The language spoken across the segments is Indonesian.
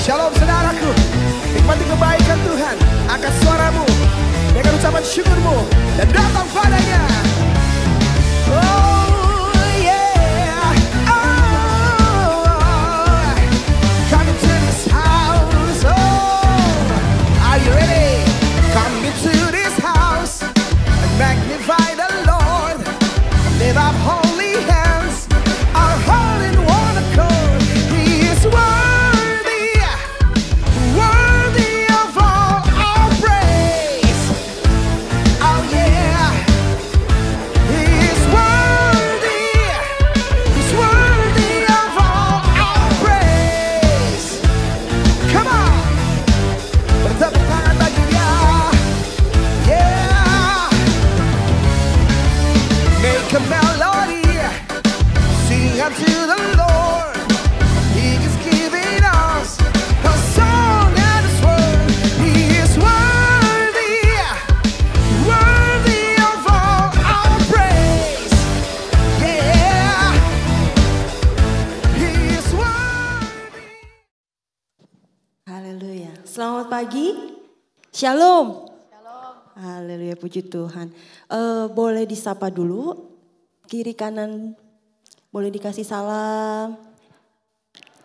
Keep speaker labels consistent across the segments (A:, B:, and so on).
A: Shalom saudaraku, nikmati kebaikan Tuhan. Angkat suaramu dengan ucapan syukurmu dan datang padanya. Oh yeah, oh, come into this house. Oh, are you ready? Come into this house and magnify the Lord. Lift up holy hands, our heart in one accord. He is worthy, worthy of all our praise. Oh yeah, He is worthy, He's worthy of all our praise. Come on, bertepuk tangan bagi Dia. Yeah, make a melody, sing unto the Lord. He is giving us a song and His word. He is worthy, worthy of all our praise. Yeah, He is worthy.
B: Haleluya. Selamat pagi. Shalom. Haleluya, puji Tuhan. Boleh disapa dulu, kiri kanan boleh dikasih salam,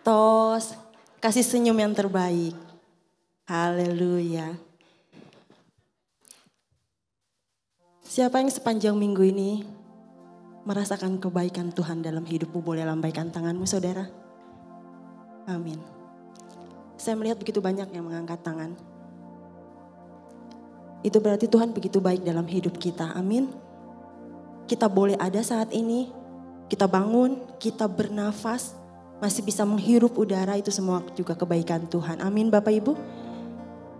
B: tos, kasih senyum yang terbaik. Haleluya. Siapa yang sepanjang minggu ini merasakan kebaikan Tuhan dalam hidupmu, boleh lambaikan tanganmu saudara. Amin. Saya melihat begitu banyak yang mengangkat tangan. Itu berarti Tuhan begitu baik dalam hidup kita. Amin. Kita boleh ada saat ini, kita bangun, kita bernafas, masih bisa menghirup udara, itu semua juga kebaikan Tuhan. Amin Bapak Ibu.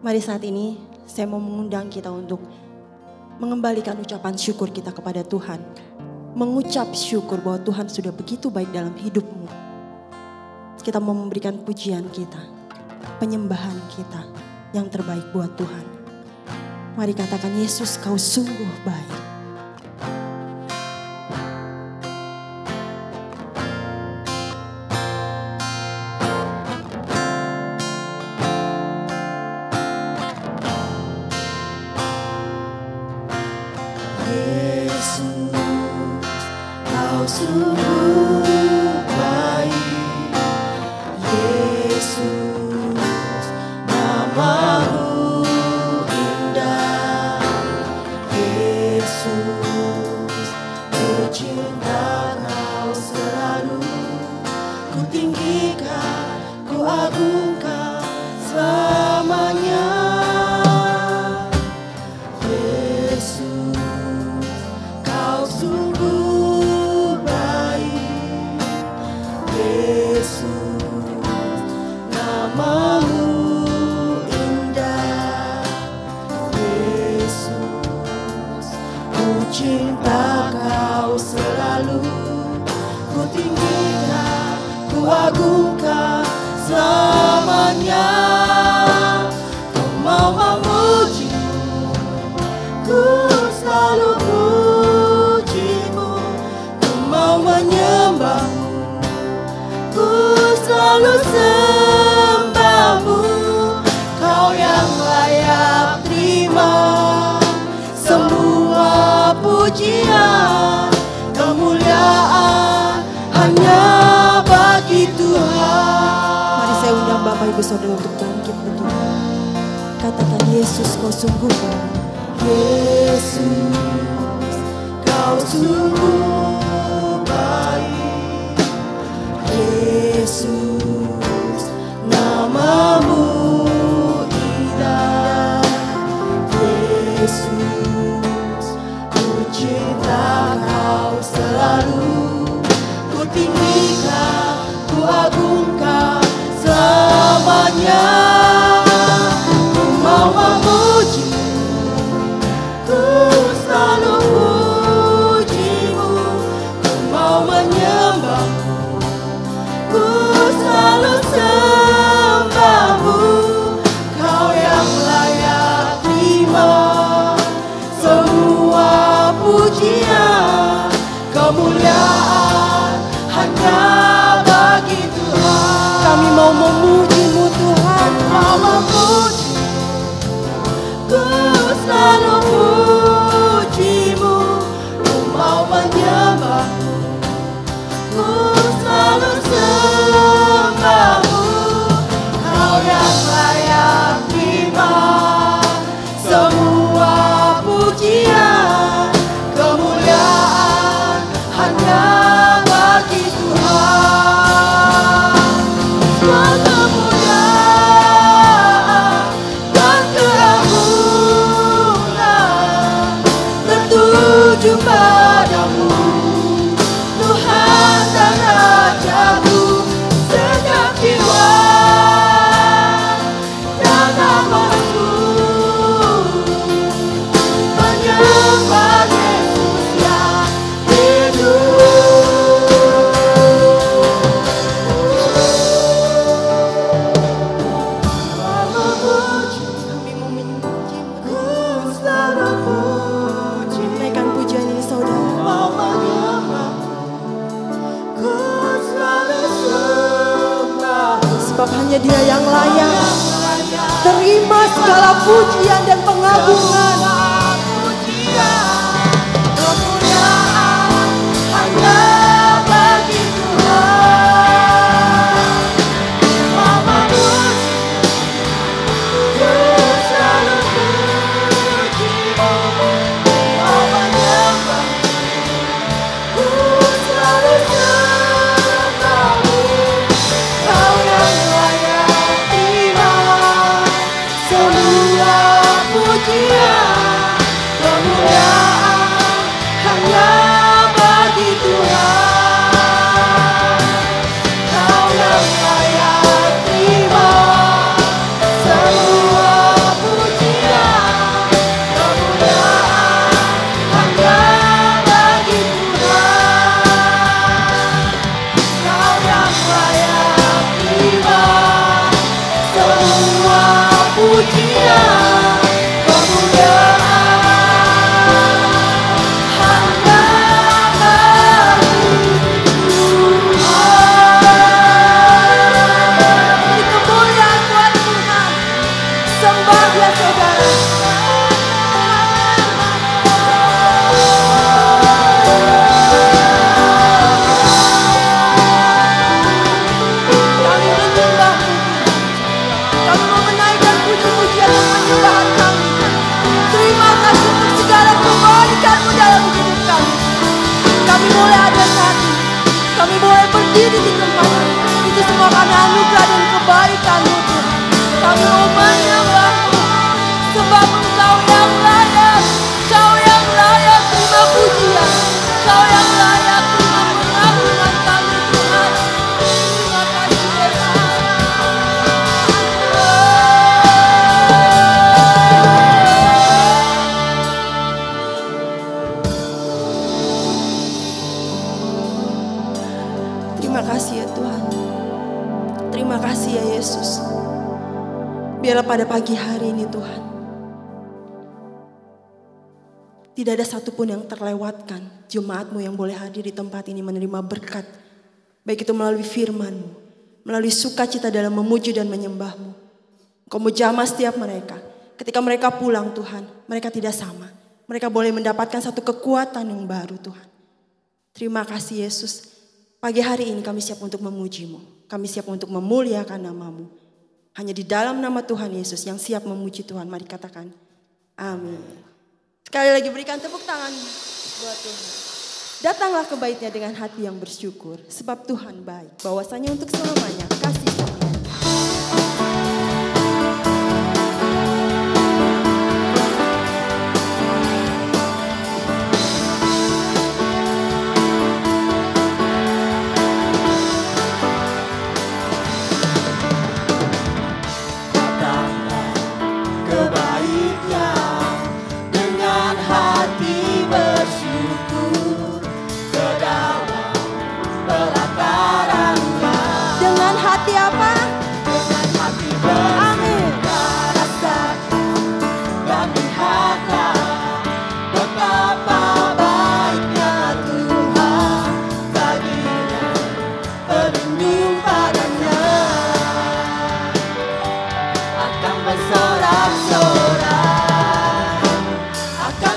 B: Mari saat ini saya mau mengundang kita untuk mengembalikan ucapan syukur kita kepada Tuhan. Mengucap syukur bahwa Tuhan sudah begitu baik dalam hidupmu. Kita mau memberikan pujian kita, penyembahan kita yang terbaik buat Tuhan. Mari katakan, Yesus kau sungguh baik.
C: Yesus kau sungguh baik. Yesus namamu indah. Yesus ku cinta kau selalu. Ku tinggikan, ku agungkan selamanya. Yesus kau sungguh baik. Yesus namamu indah. Yesus ku cinta kau selalu. Ku tinggikan, ku agungkan selamanya. Kau mau memujimu, ku selalu pujimu. Ku mau menyembahmu, ku selalu sembahmu. Kau yang layak terima semua pujian, kemuliaan hanya bagi Tuhan.
B: Mari saya undang Bapak Ibu Saudara untuk bangkit berdiri. Katakan, Yesus kau sungguh baik.
C: Yesus kau sungguh baik. Yesus namamu indah. Yesus ku cinta kau selalu. Ku tinggikan, ku agungkan selamanya. Ku mau memujimu, ku selalu pujimu. Ku mau menyembahmu, ku selalu sembahmu. Kau yang layak terima semua pujian, kemuliaan hanya bagi Tuhan.
B: Kami mau memuji-Mu Tuhan. hanya Dia yang layak. Terima segala pujian dan pengagungan.
C: Kemuliaan hanya bagi Tuhan. Mamamu, ku selalu pujimu. Mama nyembah, ku selalu sembahmu. Kau yang layak terima semua pujian. Kemuliaan hanya bagi Tuhan. Kau yang layak terima semua pujian. Kemuliaan hanya bagi Tuhan. Kau yang layak terima semua pujian. Kami boleh ada saat ini, kami boleh berdiri di tempat ini. Itu semua karena anugerah dan kebaikan-Mu Tuhan. Kami mau menyembah-Mu, sebab Engkau yang layak, Kau yang layak terima pujian, Kau yang layak terima pengagungan kami Tuhan. Terima kasih Yesus. Terima kasih ya Tuhan. Terima kasih ya Yesus. Biarlah pada pagi hari ini Tuhan, tidak ada satupun yang terlewatkan. Jemaat-Mu yang boleh hadir di tempat ini menerima berkat. Baik itu melalui firman-Mu, melalui sukacita dalam memuji dan menyembah-Mu. Engkau menjamah setiap mereka. Ketika mereka pulang Tuhan, mereka tidak sama. Mereka boleh mendapatkan satu kekuatan yang baru Tuhan. Terima kasih Yesus. Pagi hari ini kami siap untuk memuji-Mu. Kami siap untuk memuliakan nama-Mu. Hanya di dalam nama Tuhan Yesus yang siap memuji Tuhan. Mari katakan amin. Sekali lagi berikan tepuk tangan buat Tuhan. Datanglah ke bait-Nya dengan hati yang bersyukur. Sebab Tuhan baik. Bahwasanya untuk selamanya kasih setia.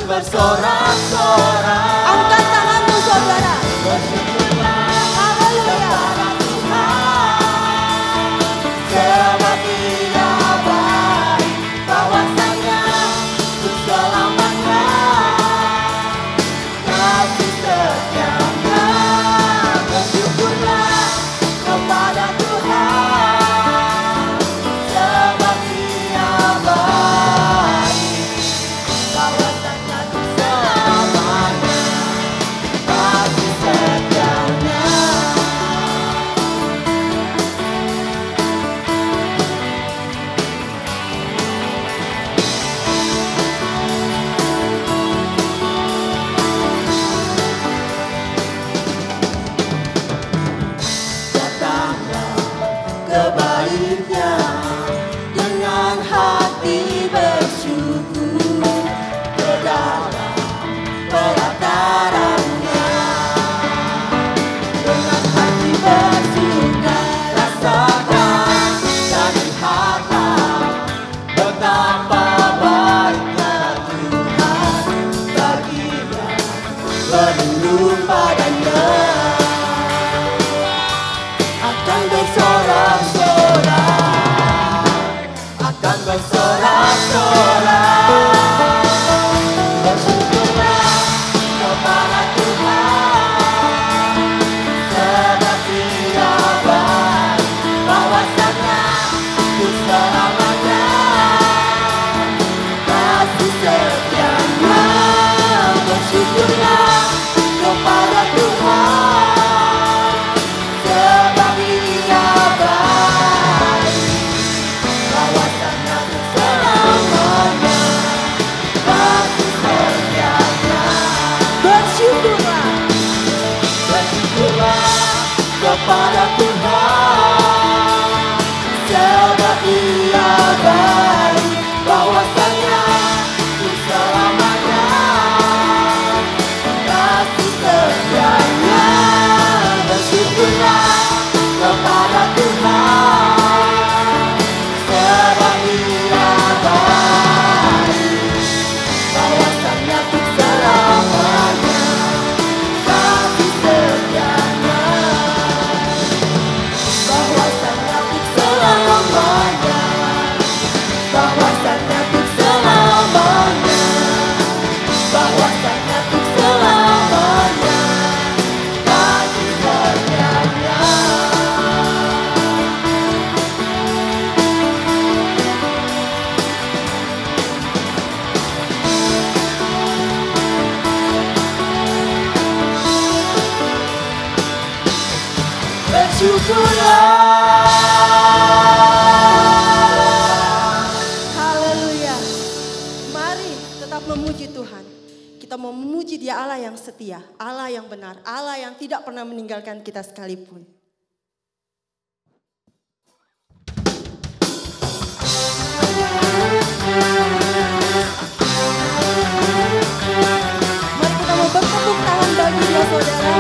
C: Bersorak-sorak.
B: Angkat tanganmu saudara.
C: Bersyukurlah kepada Tuhan.
A: akan bersorak-sorak, akan bersorak-sorak. Bersyukurlah kepada Tuhan, sebab Dia baik, bahwasanya untuk selamanya kasih setianya. Bersyukurlah kepada Tuhan, sebab Dia baik, bahwasanya untuk selamanya kasih setianya. Bersyukurlah, bersyukurlah kepada Tuhan, sebab Dia baik, bahwasanya untuk selamanya kasih setianya. Bersyukurlah kepada Tuhan, sebab Dia baik, bahwasanya untuk selamanya kasih setianya. Bahwasanya untuk selamanya, bahwasanya untuk selamanya, bahwasanya untuk selamanya kasih setianya. Bersyukurlah.
C: Haleluya. Mari tetap memuji Tuhan. Kita mau memuji Dia, Allah yang setia, Allah yang benar, Allah yang tidak pernah meninggalkan kita sekalipun. Mari kita mau bertepuk tangan bagi Dia, saudara.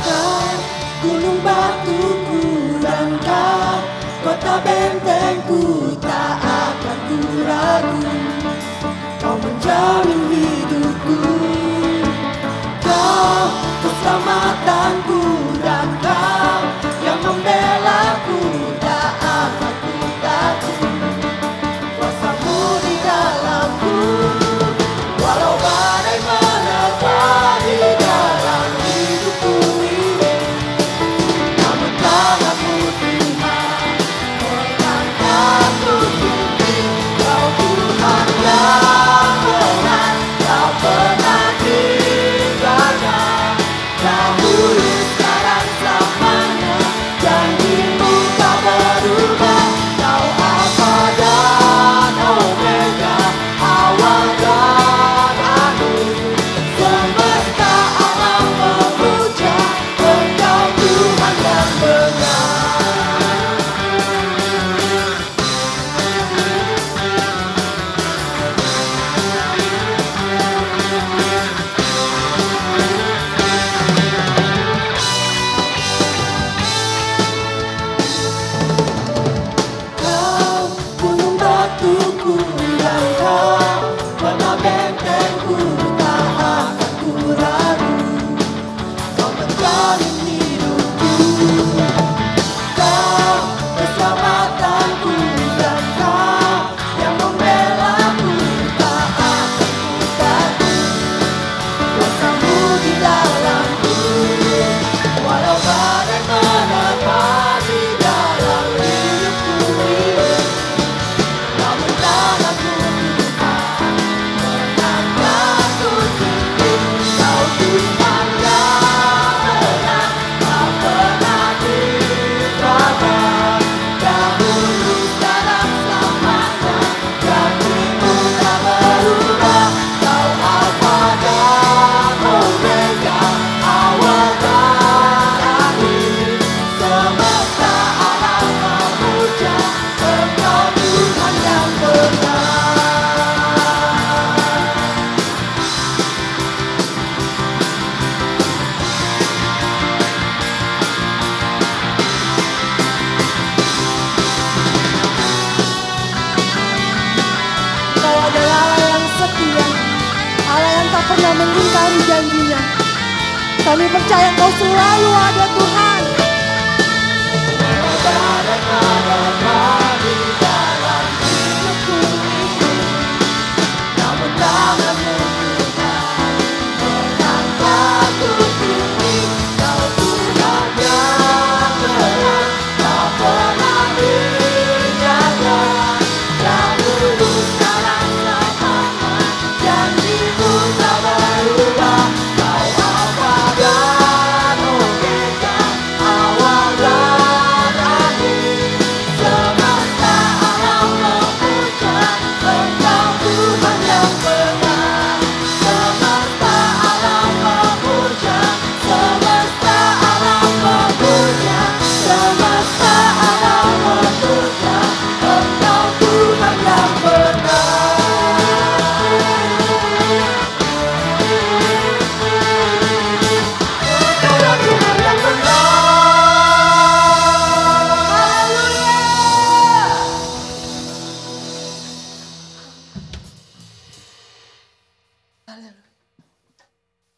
A: Kau gunung batuku dan Kau kota bentengku, tak akan ku ragu. Kau menjamin hidupku, Kau keselamatanku, dan Kau yang membelaku, tak akan ku takut. Kuasa-Mu di dalamku, walau badai menerpa di dalam hidupku ini, namun tangan-Mu Tuhan mengangkatku tinggi. Kau Tuhan yang benar, tak pernah tinggalkan, dahulu
C: bisa mengingkari janjinya. Kami percaya Engkau selalu ada Tuhan.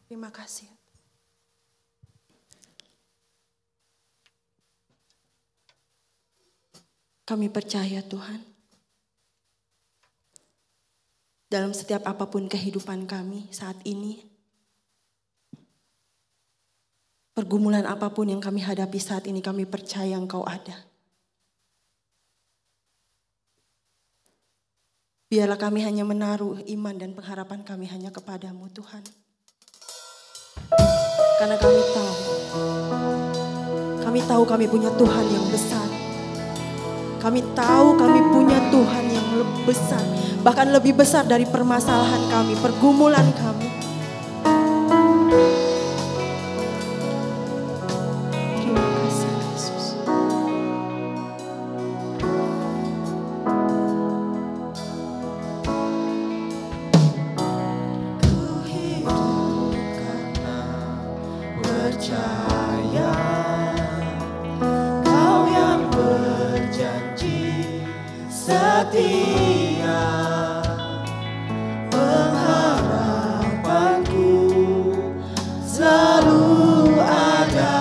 C: Terima kasih. Kami percaya Tuhan, dalam setiap apapun kehidupan kami saat ini, pergumulan apapun yang kami hadapi saat ini, kami percaya Engkau ada. Biarlah kami hanya menaruh iman dan pengharapan kami hanya kepadamu Tuhan. Karena kami tahu kami punya Tuhan yang besar. Kami tahu kami punya Tuhan yang lebih besar. Bahkan lebih besar dari permasalahan kami, pergumulan kami. Terima kasih Yesus. Ku hidup karena percaya Kau yang berjanji setia, pengharapanku selalu ada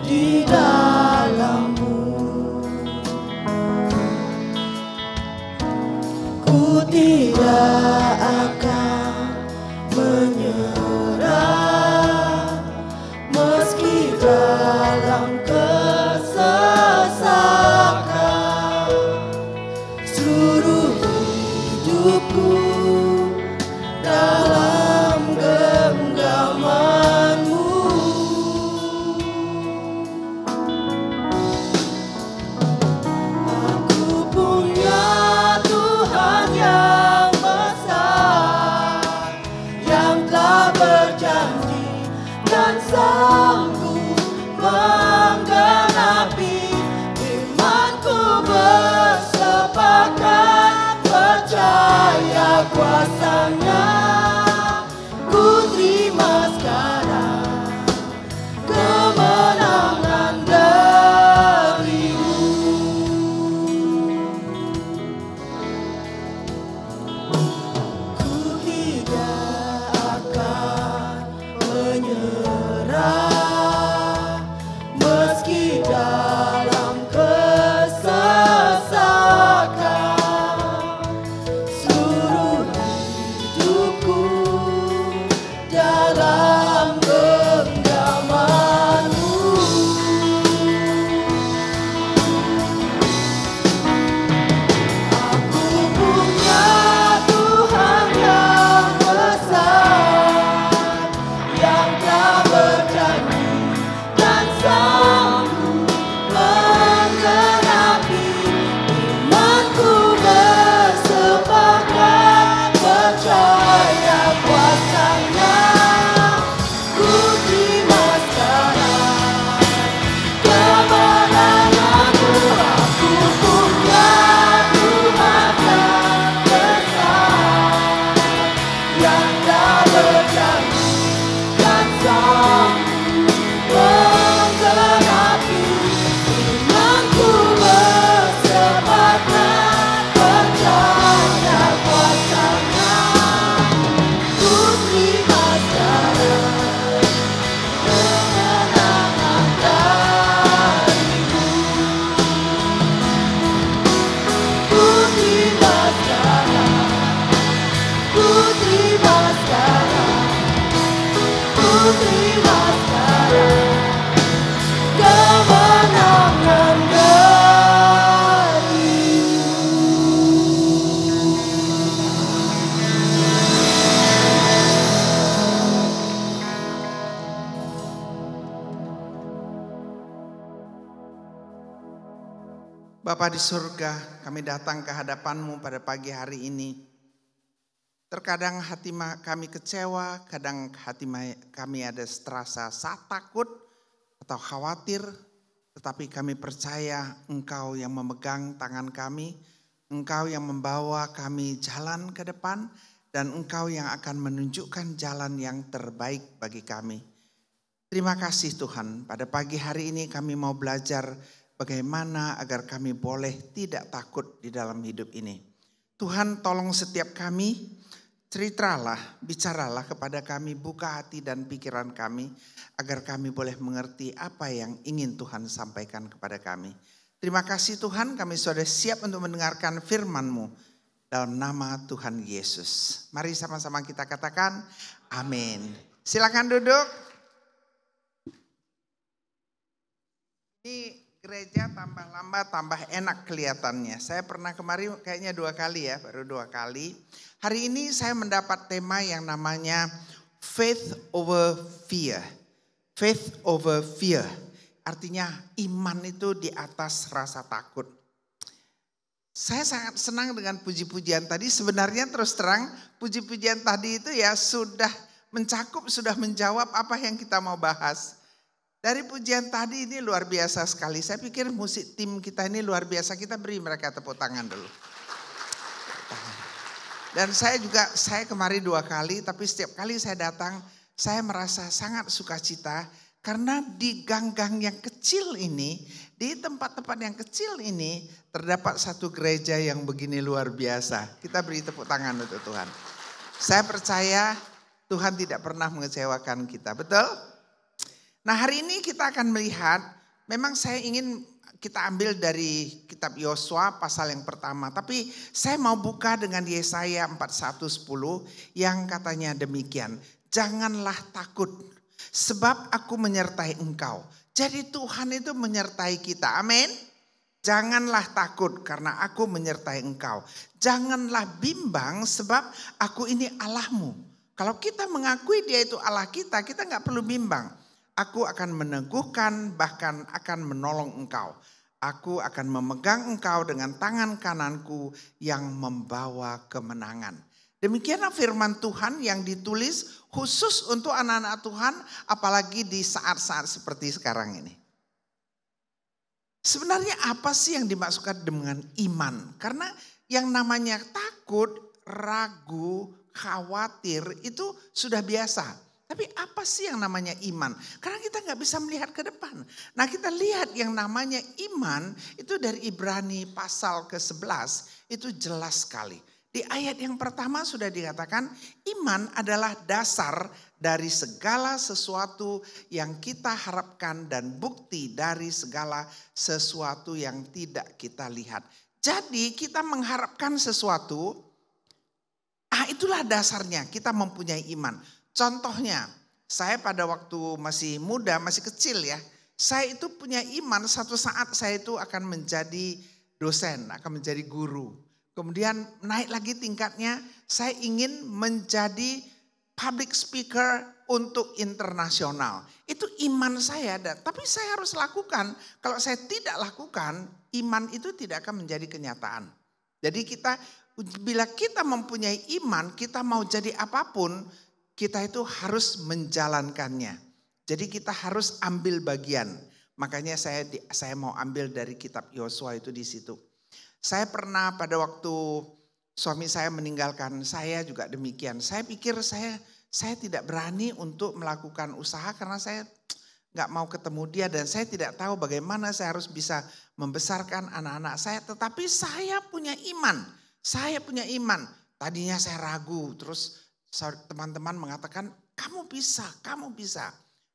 C: di dalam-Mu. Ku tidak akan menyerah meski dalam kesesakan. Seluruh hidupku dalam genggaman-Mu. Aku punya Tuhan yang besar, yang telah berjanji dan sanggup menggenapi. Imanku bersepakat, percaya terima sekarang kemenangan
D: Bapa di surga, kami datang ke hadapan-Mu pada pagi hari ini. Terkadang hati kami kecewa, kadang hati kami ada terasa takut atau khawatir. Tetapi kami percaya Engkau yang memegang tangan kami, Engkau yang membawa kami jalan ke depan, dan Engkau yang akan menunjukkan jalan yang terbaik bagi kami. Terima kasih Tuhan, pada pagi hari ini kami mau belajar bagaimana agar kami boleh tidak takut di dalam hidup ini. Tuhan tolong setiap kami, ceritalah, bicaralah kepada kami, buka hati dan pikiran kami, agar kami boleh mengerti apa yang ingin Tuhan sampaikan kepada kami. Terima kasih Tuhan, kami sudah siap untuk mendengarkan firman-Mu dalam nama Tuhan Yesus. Mari sama-sama kita katakan amin. Silakan duduk. Ini gereja tambah lama tambah enak kelihatannya. Saya pernah kemarin kayaknya 2 kali ya, baru 2 kali. Hari ini saya mendapat tema yang namanya Faith over Fear. Faith over Fear. Artinya iman itu di atas rasa takut. Saya sangat senang dengan puji-pujian tadi. Sebenarnya terus terang puji-pujian tadi itu ya sudah mencakup, sudah menjawab apa yang kita mau bahas. Dari pujian tadi ini luar biasa sekali. Saya pikir musik tim kita ini luar biasa. Kita beri mereka tepuk tangan dulu. Dan saya kemarin 2 kali, tapi setiap kali saya datang, saya merasa sangat sukacita. Karena di gang-gang yang kecil ini, di tempat-tempat yang kecil ini, terdapat satu gereja yang begini luar biasa. Kita beri tepuk tangan untuk Tuhan. Saya percaya Tuhan tidak pernah mengecewakan kita, betul? Nah hari ini kita akan melihat, memang saya ingin kita ambil dari kitab Yosua pasal yang pertama. Tapi saya mau buka dengan Yesaya 41:10 yang katanya demikian. Janganlah takut sebab aku menyertai engkau. Jadi Tuhan itu menyertai kita, amin. Janganlah takut karena aku menyertai engkau. Janganlah bimbang sebab aku ini Allahmu. Kalau kita mengakui dia itu Allah kita gak perlu bimbang. Aku akan meneguhkan, bahkan akan menolong engkau. Aku akan memegang engkau dengan tangan kananku yang membawa kemenangan. Demikianlah firman Tuhan yang ditulis khusus untuk anak-anak Tuhan, apalagi di saat-saat seperti sekarang ini. Sebenarnya apa sih yang dimaksudkan dengan iman? Karena yang namanya takut, ragu, khawatir itu sudah biasa. Tapi apa sih yang namanya iman? Karena kita gak bisa melihat ke depan. Nah kita lihat yang namanya iman itu dari Ibrani pasal ke-11 itu jelas sekali. Di ayat yang pertama sudah dikatakan iman adalah dasar dari segala sesuatu yang kita harapkan dan bukti dari segala sesuatu yang tidak kita lihat. Jadi kita mengharapkan sesuatu, itulah dasarnya kita mempunyai iman. Contohnya, saya pada waktu masih muda, masih kecil ya, saya itu punya iman satu saat saya itu akan menjadi dosen, akan menjadi guru. Kemudian naik lagi tingkatnya, saya ingin menjadi public speaker untuk internasional. Itu iman saya, tapi saya harus lakukan. Kalau saya tidak lakukan, iman itu tidak akan menjadi kenyataan. Jadi bila kita mempunyai iman, kita mau jadi apapun, kita itu harus menjalankannya. Jadi kita harus ambil bagian. Makanya saya mau ambil dari kitab Yosua itu di situ. Saya pernah pada waktu suami saya meninggalkan saya juga demikian. Saya pikir saya tidak berani untuk melakukan usaha karena saya nggak mau ketemu dia dan saya tidak tahu bagaimana saya harus bisa membesarkan anak-anak saya. Tetapi saya punya iman. Saya punya iman. Tadinya saya ragu, terus teman-teman mengatakan, kamu bisa.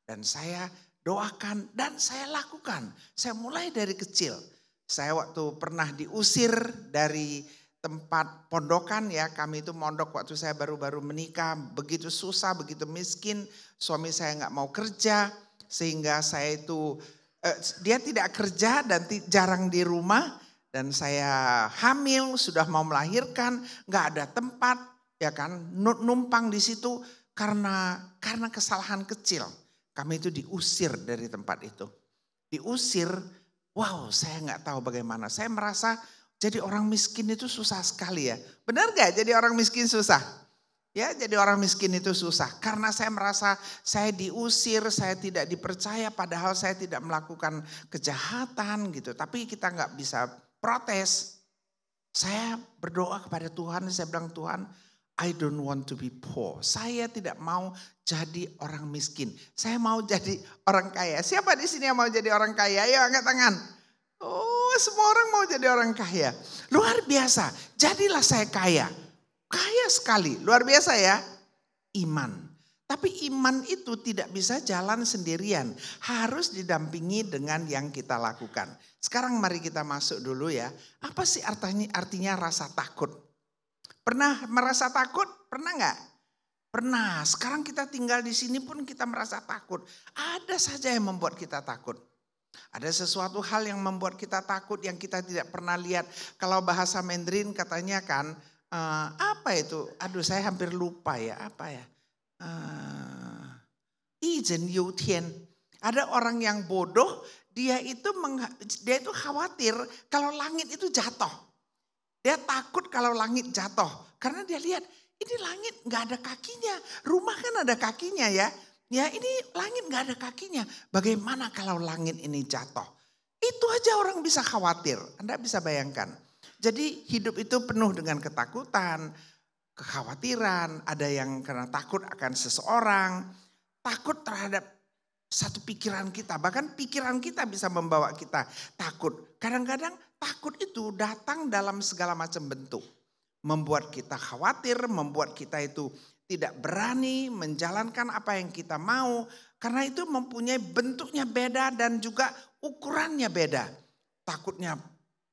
D: Dan saya doakan dan saya lakukan. Saya mulai dari kecil. Saya waktu pernah diusir dari tempat pondokan ya, kami itu mondok waktu saya baru-baru menikah, begitu susah, begitu miskin, suami saya nggak mau kerja, sehingga saya itu, dia tidak kerja dan jarang di rumah, dan saya hamil, sudah mau melahirkan, nggak ada tempat, ya kan, numpang di situ karena kesalahan kecil, kami itu diusir dari tempat itu, diusir. Wow, saya nggak tahu bagaimana, saya merasa jadi orang miskin itu susah sekali ya. Benar gak jadi orang miskin susah? Ya, jadi orang miskin itu susah. Karena saya merasa saya diusir, saya tidak dipercaya padahal saya tidak melakukan kejahatan gitu. Tapi kita gak bisa protes. Saya berdoa kepada Tuhan, saya bilang, Tuhan, I don't want to be poor. Saya tidak mau jadi orang miskin. Saya mau jadi orang kaya. Siapa di sini yang mau jadi orang kaya? Ayo angkat tangan. Oh, semua orang mau jadi orang kaya. Luar biasa. Jadilah saya kaya. Kaya sekali. Luar biasa ya. Iman. Tapi iman itu tidak bisa jalan sendirian. Harus didampingi dengan yang kita lakukan. Sekarang mari kita masuk dulu ya. Apa sih artinya rasa takut? Pernah merasa takut? Pernah nggak? Pernah. Sekarang kita tinggal di sini pun kita merasa takut. Ada saja yang membuat kita takut. Ada sesuatu hal yang membuat kita takut yang kita tidak pernah lihat. Kalau bahasa Mandarin katanya kan, apa itu? Aduh saya hampir lupa ya, apa ya? Izhen Yu Tian. Ada orang yang bodoh, dia itu khawatir kalau langit itu jatuh. Dia takut kalau langit jatuh. Karena dia lihat, ini langit gak ada kakinya. Rumah kan ada kakinya ya. Ya ini langit gak ada kakinya. Bagaimana kalau langit ini jatuh? Itu aja orang bisa khawatir. Anda bisa bayangkan. Jadi hidup itu penuh dengan ketakutan, kekhawatiran. Ada yang karena takut akan seseorang. Takut terhadap satu pikiran kita. Bahkan pikiran kita bisa membawa kita takut. Kadang-kadang takut itu datang dalam segala macam bentuk. Membuat kita khawatir, membuat kita itu tidak berani menjalankan apa yang kita mau. Karena itu mempunyai bentuknya beda dan juga ukurannya beda. Takutnya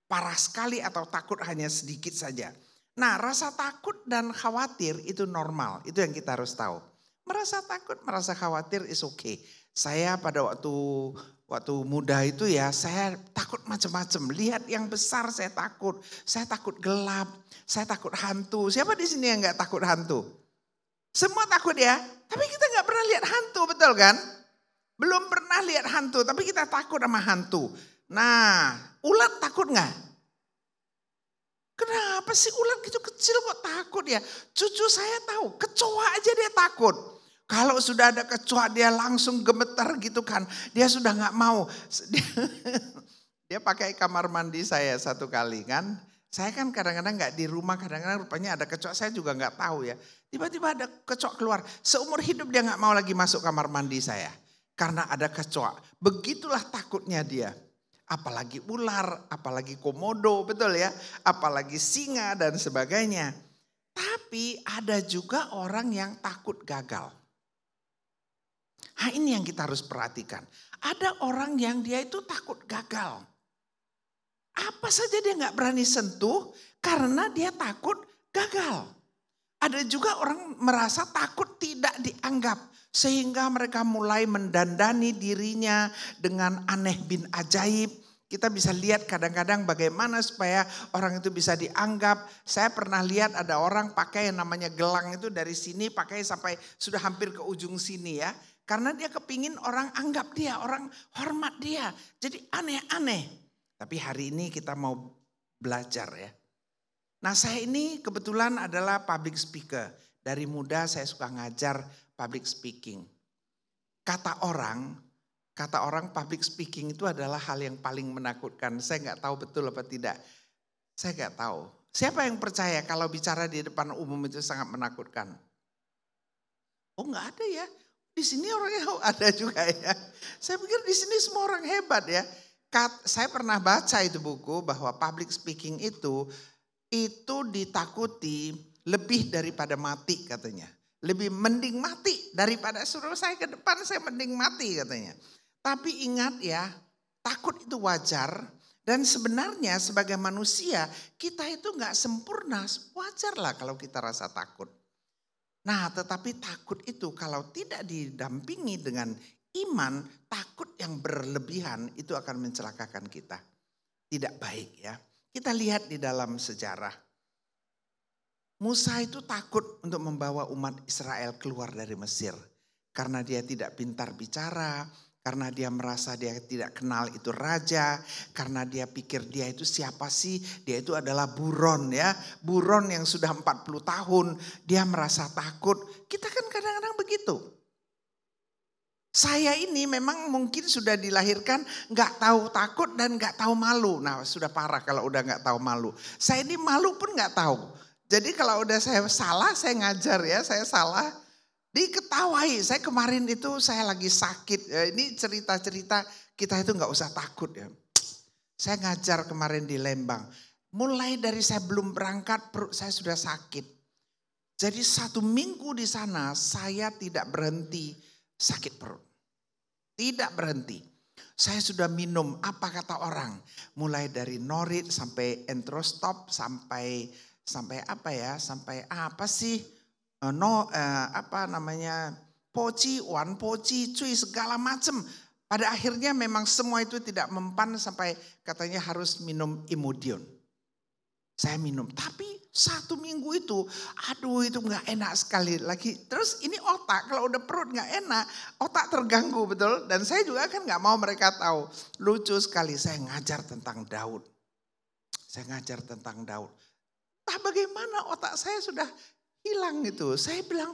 D: parah sekali atau takut hanya sedikit saja. Nah, rasa takut dan khawatir itu normal. Itu yang kita harus tahu. Merasa takut, merasa khawatir is okay. Saya pada waktu muda itu ya, saya takut macam-macam. Lihat yang besar saya takut. Saya takut gelap, saya takut hantu. Siapa di sini yang gak takut hantu? Semua takut ya, tapi kita gak pernah lihat hantu, betul kan? Belum pernah lihat hantu, tapi kita takut sama hantu. Nah, ulat takut gak? Kenapa sih ulat gitu kecil kok takut ya? Cucu saya tahu, kecoa aja dia takut. Kalau sudah ada kecoa dia langsung gemetar gitu kan. Dia sudah gak mau. Dia pakai kamar mandi saya satu kali kan. Saya kan kadang-kadang gak di rumah, kadang-kadang rupanya ada kecoa, saya juga gak tahu ya. Tiba-tiba ada kecoa keluar, seumur hidup dia gak mau lagi masuk kamar mandi saya. Karena ada kecoa, begitulah takutnya dia. Apalagi ular, apalagi komodo, betul ya. Apalagi singa dan sebagainya. Tapi ada juga orang yang takut gagal. Nah ini yang kita harus perhatikan. Ada orang yang dia itu takut gagal. Apa saja dia gak berani sentuh karena dia takut gagal. Ada juga orang merasa takut tidak dianggap. Sehingga mereka mulai mendandani dirinya dengan aneh bin ajaib. Kita bisa lihat kadang-kadang bagaimana supaya orang itu bisa dianggap. Saya pernah lihat ada orang pakai yang namanya gelang itu dari sini pakai sampai sudah hampir ke ujung sini ya. Karena dia kepingin orang anggap dia, orang hormat dia. Jadi aneh-aneh. Tapi hari ini kita mau belajar ya. Nah saya ini kebetulan adalah public speaker. Dari muda saya suka ngajar public speaking. Kata orang public speaking itu adalah hal yang paling menakutkan. Saya nggak tahu betul apa tidak. Saya nggak tahu. Siapa yang percaya kalau bicara di depan umum itu sangat menakutkan? Oh nggak ada ya. Di sini orangnya ada juga ya. Saya pikir di sini semua orang hebat ya. Saya pernah baca itu buku bahwa public speaking itu ditakuti lebih daripada mati katanya. Lebih mending mati daripada suruh saya ke depan saya mending mati katanya. Tapi ingat ya, takut itu wajar Dan sebenarnya sebagai manusia kita itu gak sempurna. Wajarlah kalau kita rasa takut. Nah tetapi takut itu kalau tidak didampingi dengan iman, takut yang berlebihan itu akan mencelakakan kita. Tidak baik ya. Kita lihat di dalam sejarah. Musa itu takut untuk membawa umat Israel keluar dari Mesir. Karena dia tidak pintar bicara. Karena dia merasa dia tidak kenal itu raja. Karena dia pikir dia itu siapa sih? Dia itu adalah buron ya. Buron yang sudah 40 tahun. Dia merasa takut. Kita kan kadang-kadang begitu. Saya ini memang mungkin sudah dilahirkan gak tahu takut dan gak tahu malu. Nah sudah parah kalau udah gak tahu malu. Saya ini malu pun gak tahu. Jadi kalau udah saya salah saya ngajar ya. Saya salah. Diketawai, saya kemarin itu saya lagi sakit. Ya, ini cerita-cerita kita itu gak usah takut ya. Saya ngajar kemarin di Lembang. Mulai dari saya belum berangkat perut saya sudah sakit. Jadi 1 minggu di sana saya tidak berhenti sakit perut. Tidak berhenti. Saya sudah minum apa kata orang. Mulai dari Norit sampai Entrostop sampai apa ya, sampai apa sih? Poci, Wan Poci, cuy segala macam. Pada akhirnya memang semua itu tidak mempan sampai katanya harus minum Imodium. Saya minum, tapi 1 minggu itu, aduh itu gak enak sekali lagi. Terus ini otak, kalau udah perut gak enak, otak terganggu betul. Dan saya juga kan gak mau mereka tahu. Lucu sekali, saya ngajar tentang Daud. Entah bagaimana otak saya sudah hilang itu. Saya bilang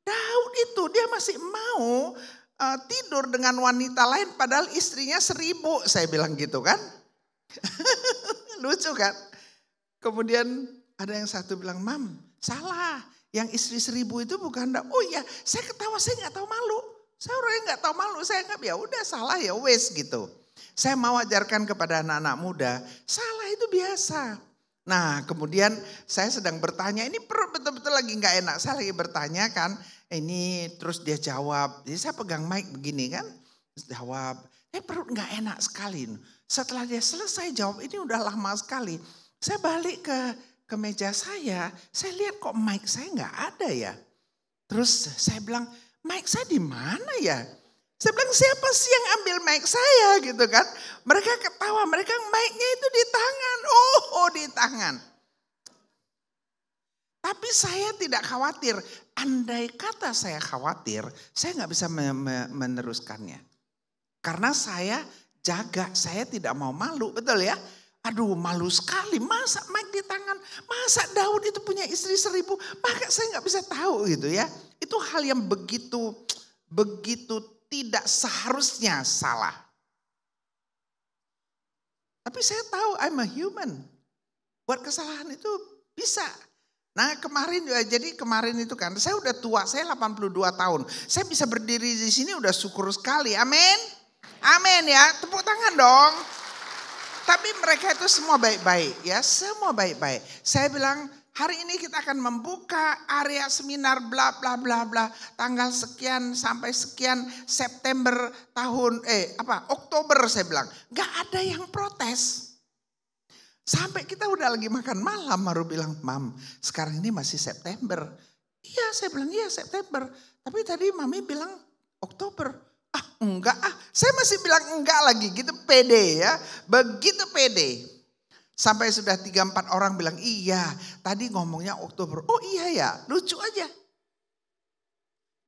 D: Daud itu dia masih mau tidur dengan wanita lain padahal istrinya 1000. Saya bilang gitu kan. Lucu kan. Kemudian ada yang satu bilang, Mam salah. Yang istri 1000 itu bukan Daud. Oh iya saya ketawa saya gak tahu malu. Saya orang yang gak tahu malu. Saya anggap ya udah salah ya wes gitu. Saya mau ajarkan kepada anak-anak muda. Salah itu biasa. Nah kemudian saya sedang bertanya, ini perut betul-betul lagi gak enak. Saya lagi bertanya kan, ini terus dia jawab. Jadi saya pegang mic begini kan, terus jawab. Perut gak enak sekali. Setelah dia selesai jawab, ini udah lama sekali. Saya balik ke meja saya lihat kok mic saya gak ada ya. Terus saya bilang, mic saya di mana ya? Saya bilang siapa sih yang ambil mic saya gitu kan. Mereka ketawa, mereka mic-nya itu di tangan. Oh di tangan. Tapi saya tidak khawatir. Andai kata saya khawatir, saya gak bisa meneruskannya. Karena saya jaga, saya tidak mau malu, betul ya. Aduh malu sekali, masa mic di tangan. Masa Daud itu punya istri 1000, maka saya gak bisa tahu gitu ya. Itu hal yang begitu tidak seharusnya salah. Tapi saya tahu I'm a human. Buat kesalahan itu bisa. Nah kemarin itu kan saya udah tua, saya 82 tahun. Saya bisa berdiri di sini udah syukur sekali. Amin. Amin ya, tepuk tangan dong. Tapi mereka itu semua baik-baik ya, semua baik-baik. Saya bilang hari ini kita akan membuka area seminar bla bla bla bla tanggal sekian sampai sekian September Oktober saya bilang. Gak ada yang protes. Sampai kita udah lagi makan malam baru bilang, Mam sekarang ini masih September. Iya saya bilang iya September. Tapi tadi Mami bilang Oktober. Enggak saya masih bilang enggak lagi gitu pede ya. Begitu pede. Sampai sudah 3-4 orang bilang iya tadi ngomongnya Oktober. Oh iya ya lucu aja.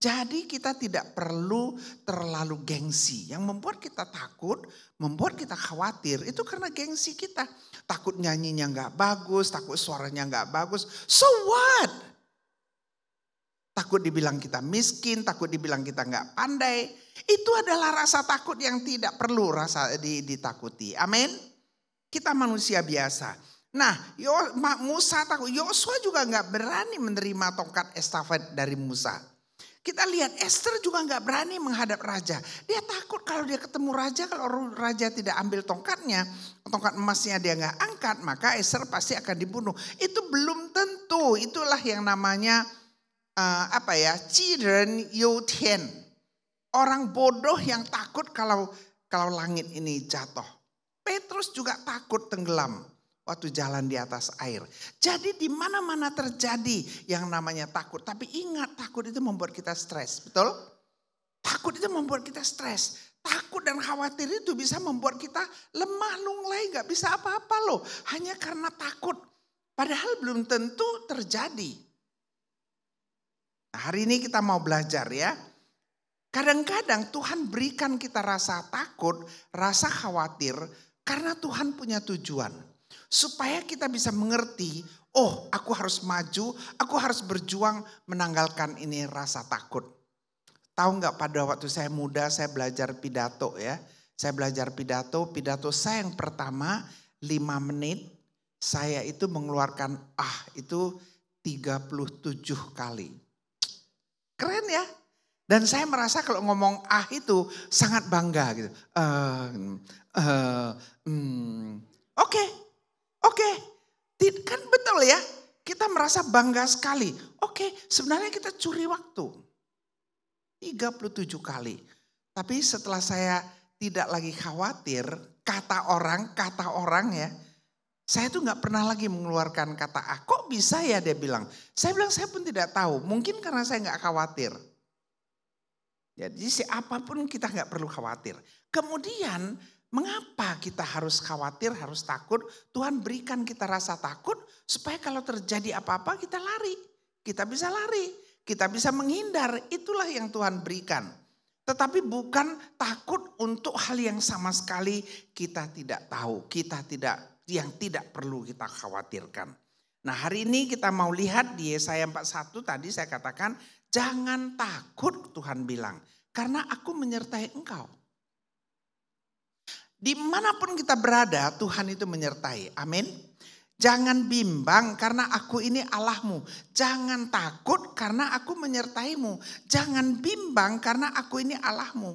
D: Jadi kita tidak perlu terlalu gengsi. Yang membuat kita takut, membuat kita khawatir itu karena gengsi kita. Takut nyanyinya gak bagus, takut suaranya gak bagus. So what? Takut dibilang kita miskin, takut dibilang kita gak pandai. Itu adalah rasa takut yang tidak perlu ditakuti. Amin. Kita manusia biasa. Nah Musa takut, Yosua juga gak berani menerima tongkat estafet dari Musa. Kita lihat Esther juga gak berani menghadap raja. Dia takut kalau dia ketemu raja, kalau raja tidak ambil tongkatnya, tongkat emasnya dia gak angkat, maka Esther pasti akan dibunuh. Itu belum tentu, itulah yang namanya Children Youtien. Orang bodoh yang takut kalau langit ini jatuh. Petrus juga takut tenggelam waktu jalan di atas air. Jadi di mana-mana terjadi yang namanya takut. Tapi ingat, takut itu membuat kita stres, betul? Takut itu membuat kita stres. Takut dan khawatir itu bisa membuat kita lemah, lunglai, gak bisa apa-apa loh. Hanya karena takut. Padahal belum tentu terjadi. Nah, hari ini kita mau belajar ya. Kadang-kadang Tuhan berikan kita rasa takut, rasa khawatir. Karena Tuhan punya tujuan. Supaya kita bisa mengerti, oh aku harus maju, aku harus berjuang menanggalkan ini rasa takut. Tahu nggak pada waktu saya muda saya belajar pidato ya. Saya belajar pidato saya yang pertama 5 menit saya itu mengeluarkan itu 37 kali. Keren ya. Dan saya merasa kalau ngomong itu sangat bangga gitu. Oke. Kan betul ya. Kita merasa bangga sekali. Oke, sebenarnya kita curi waktu. 37 kali. Tapi setelah saya tidak lagi khawatir, kata orang ya. Saya tuh gak pernah lagi mengeluarkan kata kok bisa ya dia bilang. Saya bilang saya pun tidak tahu. Mungkin karena saya gak khawatir. Jadi siapapun kita gak perlu khawatir. Kemudian mengapa kita harus khawatir, harus takut? Tuhan berikan kita rasa takut supaya kalau terjadi apa-apa kita lari. Kita bisa lari. Kita bisa menghindar, itulah yang Tuhan berikan. Tetapi bukan takut untuk hal yang sama sekali kita tidak tahu. Yang tidak perlu kita khawatirkan. Nah hari ini kita mau lihat di Yesaya 41 tadi saya katakan. Jangan takut Tuhan bilang. Karena aku menyertai engkau. Dimanapun kita berada Tuhan itu menyertai. Amin. Jangan bimbang karena aku ini Allahmu. Jangan takut karena aku menyertaimu. Jangan bimbang karena aku ini Allahmu.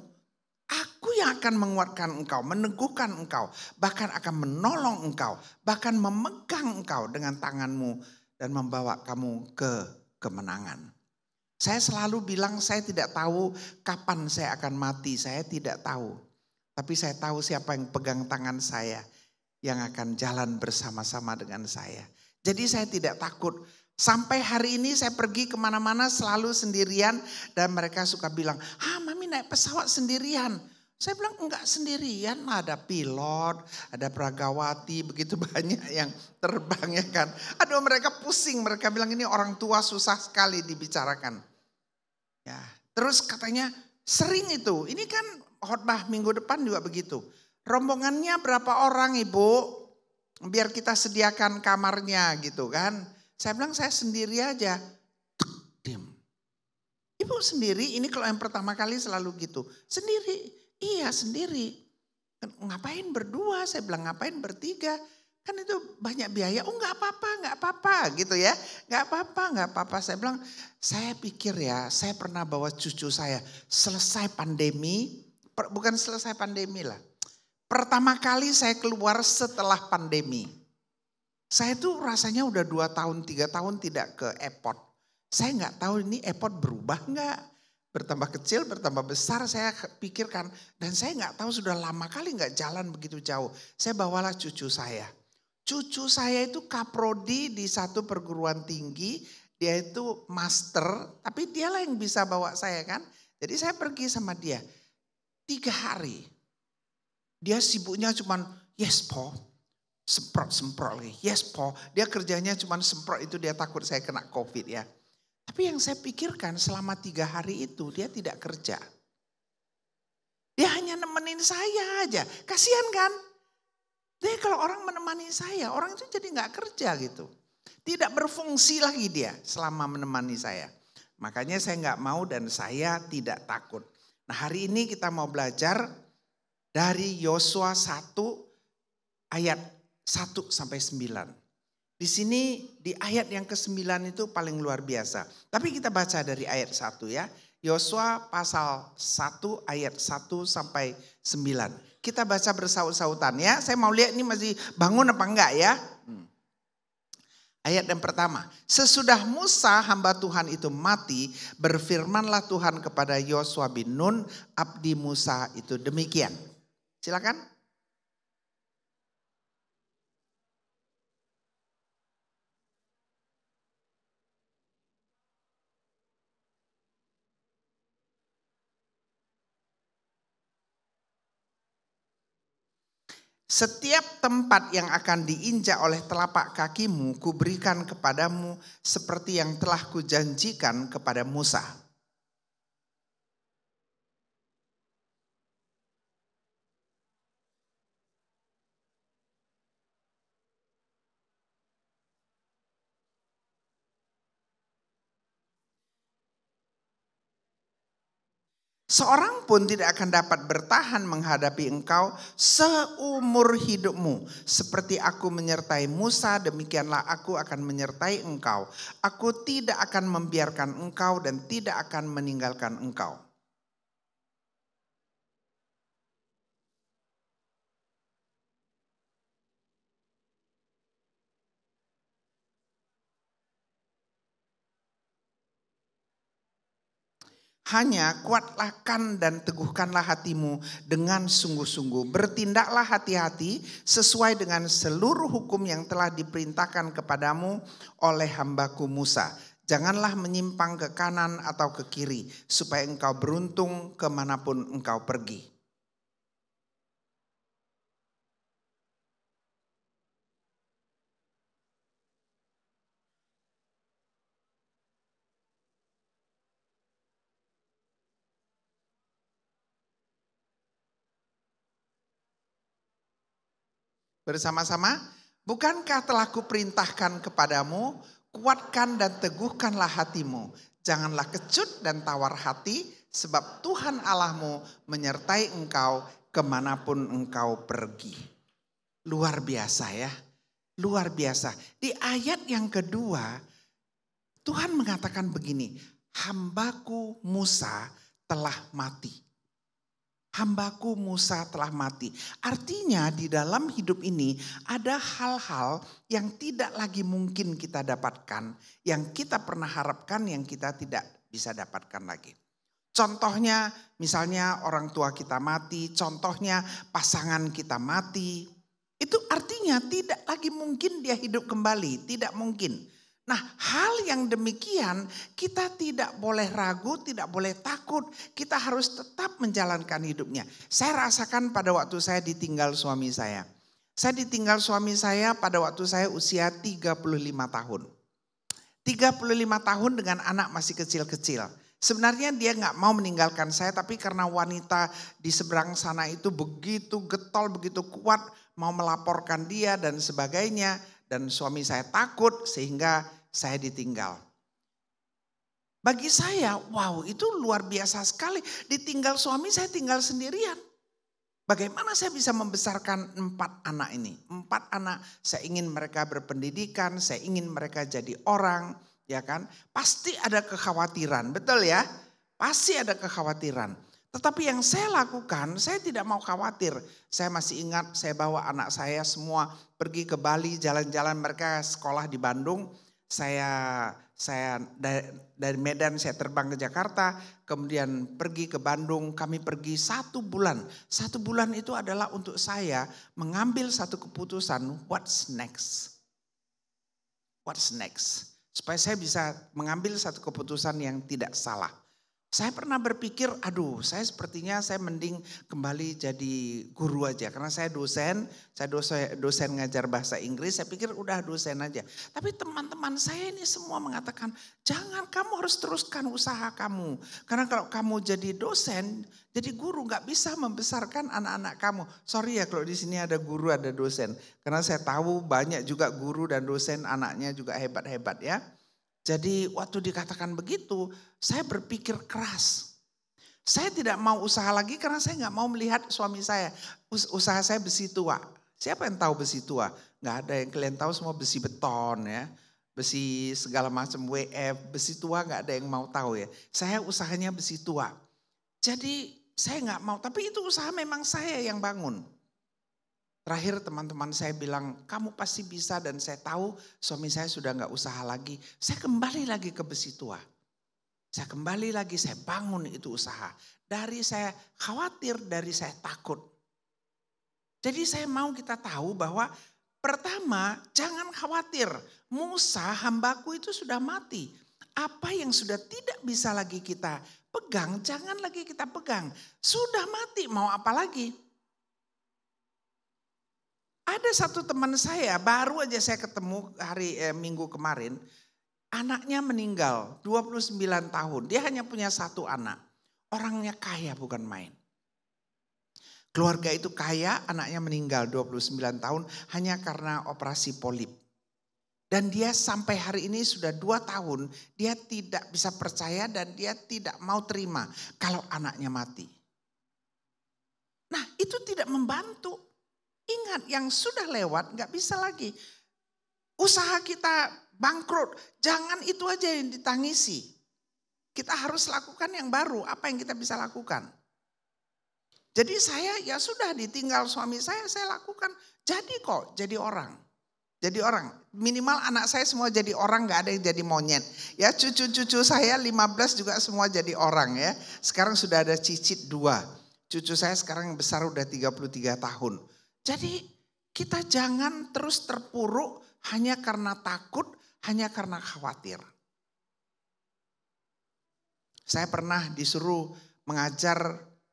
D: Aku yang akan menguatkan engkau, meneguhkan engkau. Bahkan akan menolong engkau. Bahkan memegang engkau dengan tanganmu. Dan membawa kamu ke kemenangan. Saya selalu bilang saya tidak tahu kapan saya akan mati. Saya tidak tahu. Tapi saya tahu siapa yang pegang tangan saya. Yang akan jalan bersama-sama dengan saya. Jadi saya tidak takut. Sampai hari ini saya pergi kemana-mana selalu sendirian. Dan mereka suka bilang, mami naik pesawat sendirian. Saya bilang enggak sendirian, ada pilot, ada pragawati, begitu banyak yang terbang ya kan. Aduh mereka pusing, mereka bilang ini orang tua susah sekali dibicarakan. Ya, terus katanya sering itu, ini kan khotbah minggu depan juga begitu. Rombongannya berapa orang ibu? Biar kita sediakan kamarnya gitu kan. Saya bilang saya sendiri aja. Diam. Ibu sendiri, ini kalau yang pertama kali selalu gitu. Sendiri, iya sendiri. Ngapain berdua? Saya bilang ngapain bertiga? Kan itu banyak biaya. Oh nggak apa-apa gitu ya. Nggak apa-apa. Saya bilang, saya pikir ya, saya pernah bawa cucu saya. Selesai pandemi, bukan selesai pandemi lah. Pertama kali saya keluar setelah pandemi. Saya tuh rasanya udah 2 tahun, 3 tahun tidak ke airport. Saya nggak tahu ini airport berubah nggak. Bertambah kecil, bertambah besar saya pikirkan. Dan saya nggak tahu sudah lama kali nggak jalan begitu jauh. Saya bawalah cucu saya. Cucu saya itu kaprodi di satu perguruan tinggi. Dia itu master, tapi dialah yang bisa bawa saya kan. Jadi saya pergi sama dia. 3 hari. Dia sibuknya cuman yes po, semprot lagi, yes po. Dia kerjanya cuman semprot itu dia takut saya kena COVID ya. Tapi yang saya pikirkan selama 3 hari itu dia tidak kerja. Dia hanya nemenin saya aja, kasihan kan? Jadi kalau orang menemani saya, orang itu jadi gak kerja gitu. Tidak berfungsi lagi dia selama menemani saya. Makanya saya gak mau dan saya tidak takut. Nah hari ini kita mau belajar dari Yosua 1 ayat 1 sampai 9. Di sini di ayat yang ke-9 itu paling luar biasa. Tapi kita baca dari ayat 1 ya. Yosua pasal 1 ayat 1 sampai 9. Kita baca bersaut-sautan ya. Saya mau lihat ini masih bangun apa enggak ya. Ayat yang pertama. Sesudah Musa hamba Tuhan itu mati, berfirmanlah Tuhan kepada Yosua bin Nun, abdi Musa itu demikian. Silakan. Setiap tempat yang akan diinjak oleh telapak kakimu, kuberikan kepadamu seperti yang telah kujanjikan kepada Musa. Seorang pun tidak akan dapat bertahan menghadapi engkau seumur hidupmu. Seperti aku menyertai Musa, demikianlah aku akan menyertai engkau. Aku tidak akan membiarkan engkau dan tidak akan meninggalkan engkau. Hanya kuatkan dan teguhkanlah hatimu dengan sungguh-sungguh. Bertindaklah hati-hati sesuai dengan seluruh hukum yang telah diperintahkan kepadamu oleh hambaku Musa. Janganlah menyimpang ke kanan atau ke kiri, supaya engkau beruntung kemanapun engkau pergi. Bersama-sama, bukankah telah kuperintahkan kepadamu, kuatkan dan teguhkanlah hatimu. Janganlah kecut dan tawar hati, sebab Tuhan Allahmu menyertai engkau kemanapun engkau pergi. Luar biasa ya, luar biasa. Di ayat yang kedua, Tuhan mengatakan begini, hambaku Musa telah mati. Hambaku Musa telah mati. Artinya di dalam hidup ini ada hal-hal yang tidak lagi mungkin kita dapatkan. Yang kita pernah harapkan yang kita tidak bisa dapatkan lagi. Contohnya misalnya orang tua kita mati. Contohnya pasangan kita mati. Itu artinya tidak lagi mungkin dia hidup kembali. Tidak mungkin. Nah, hal yang demikian kita tidak boleh ragu, tidak boleh takut. Kita harus tetap menjalankan hidupnya. Saya rasakan pada waktu saya ditinggal suami saya. Saya ditinggal suami saya pada waktu saya usia 35 tahun. 35 tahun dengan anak masih kecil-kecil. Sebenarnya dia gak mau meninggalkan saya, tapi karena wanita di seberang sana itu begitu getol, begitu kuat, mau melaporkan dia dan sebagainya. Dan suami saya takut sehingga saya ditinggal. Bagi saya, wow, itu luar biasa sekali. Ditinggal suami, saya tinggal sendirian. Bagaimana saya bisa membesarkan 4 anak ini? 4 anak, saya ingin mereka berpendidikan, saya ingin mereka jadi orang, ya kan? Pasti ada kekhawatiran, betul ya? Pasti ada kekhawatiran. Tetapi yang saya lakukan, saya tidak mau khawatir. Saya masih ingat saya bawa anak saya semua pergi ke Bali, jalan-jalan, mereka sekolah di Bandung. Saya dari Medan saya terbang ke Jakarta, kemudian pergi ke Bandung, kami pergi 1 bulan. 1 bulan itu adalah untuk saya mengambil satu keputusan, what's next? What's next? Supaya saya bisa mengambil satu keputusan yang tidak salah. Saya pernah berpikir, saya sepertinya saya mending kembali jadi guru aja. Karena saya dosen ngajar bahasa Inggris, saya pikir udah dosen aja. Tapi teman-teman saya ini semua mengatakan, jangan, kamu harus teruskan usaha kamu. Karena kalau kamu jadi dosen, jadi guru gak bisa membesarkan anak-anak kamu. Sorry ya kalau di sini ada guru, ada dosen. Karena saya tahu banyak juga guru dan dosen anaknya juga hebat-hebat ya. Jadi waktu dikatakan begitu, saya berpikir keras. Saya tidak mau usaha lagi karena saya nggak mau melihat suami saya. Usaha saya besi tua. Siapa yang tahu besi tua? Nggak ada, yang kalian tahu semua besi beton ya. Besi segala macam WF, besi tua nggak ada yang mau tahu ya. Saya usahanya besi tua. Jadi saya nggak mau, tapi itu usaha memang saya yang bangun. Terakhir teman-teman saya bilang, kamu pasti bisa, dan saya tahu suami saya sudah gak usaha lagi. Saya kembali lagi ke besi tua. Saya kembali lagi, saya bangun itu usaha. Dari saya khawatir, dari saya takut. Jadi saya mau kita tahu bahwa pertama, jangan khawatir. Musa hambaku itu sudah mati. Apa yang sudah tidak bisa lagi kita pegang, jangan lagi kita pegang. Sudah mati, mau apa lagi? Ada satu teman saya, baru aja saya ketemu minggu kemarin. Anaknya meninggal, 29 tahun. Dia hanya punya satu anak. Orangnya kaya bukan main. Keluarga itu kaya, anaknya meninggal 29 tahun hanya karena operasi polip. Dan dia sampai hari ini sudah 2 tahun, dia tidak bisa percaya dan dia tidak mau terima kalau anaknya mati. Nah, itu tidak membantu. Ingat, yang sudah lewat gak bisa lagi. Usaha kita bangkrut, jangan itu aja yang ditangisi. Kita harus lakukan yang baru, apa yang kita bisa lakukan. Jadi saya ya sudah ditinggal suami saya lakukan. Jadi kok jadi orang. Jadi orang, minimal anak saya semua jadi orang, gak ada yang jadi monyet. Ya cucu-cucu saya 15 juga semua jadi orang ya. Sekarang sudah ada cicit 2. Cucu saya sekarang yang besar udah 33 tahun. Jadi kita jangan terus terpuruk hanya karena takut, hanya karena khawatir. Saya pernah disuruh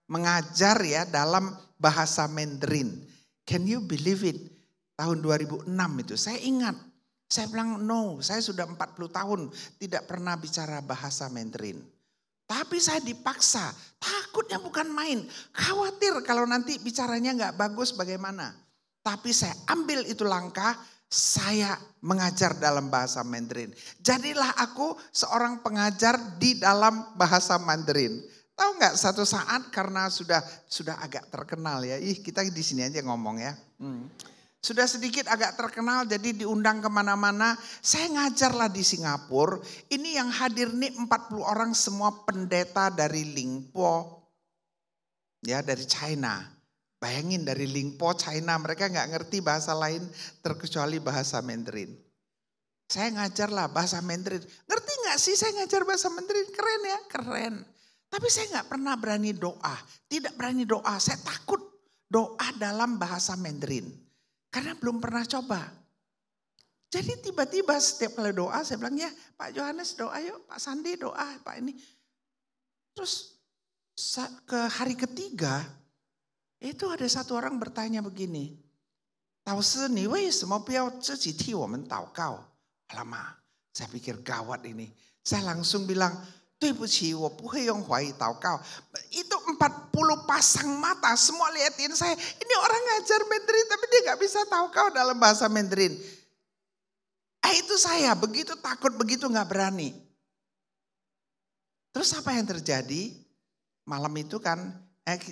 D: mengajar ya dalam bahasa Mandarin. Can you believe it? Tahun 2006 itu saya ingat. Saya bilang no, saya sudah 40 tahun tidak pernah bicara bahasa Mandarin. Tapi saya dipaksa, takutnya bukan main. Khawatir kalau nanti bicaranya gak bagus bagaimana. Tapi saya ambil itu langkah, saya mengajar dalam bahasa Mandarin. Jadilah aku seorang pengajar di dalam bahasa Mandarin. Tahu nggak satu saat karena sudah agak terkenal ya. Kita di sini aja ngomong ya. Sudah sedikit agak terkenal jadi diundang kemana-mana. Saya ngajarlah di Singapura. Ini yang hadir nih 40 orang semua pendeta dari Ningpo. Ya dari China. Bayangin dari Ningpo, China, mereka nggak ngerti bahasa lain terkecuali bahasa Mandarin. Saya ngajarlah bahasa Mandarin. Ngerti nggak sih saya ngajar bahasa Mandarin? Keren ya, keren. Tapi saya nggak pernah berani doa. Tidak berani doa, saya takut doa dalam bahasa Mandarin. Karena belum pernah coba. Jadi tiba-tiba setiap kali doa saya bilang ya Pak Yohanes doa yuk, Pak Sandi doa, Pak ini. Terus ke hari ketiga itu ada satu orang bertanya begini. Tausi ni wei sema biao ziji ti women daogao? Alamak, saya pikir gawat ini. Saya langsung bilang, 对不起，我不会用华语祷告. Itu 40 pasang mata semua liatin saya. Ini orang ngajar Mandarin tapi dia gak bisa祷告dalam bahasa Mandarin. Itu saya begitu takut, begitu gak berani. Terus apa yang terjadi? Malam itu kan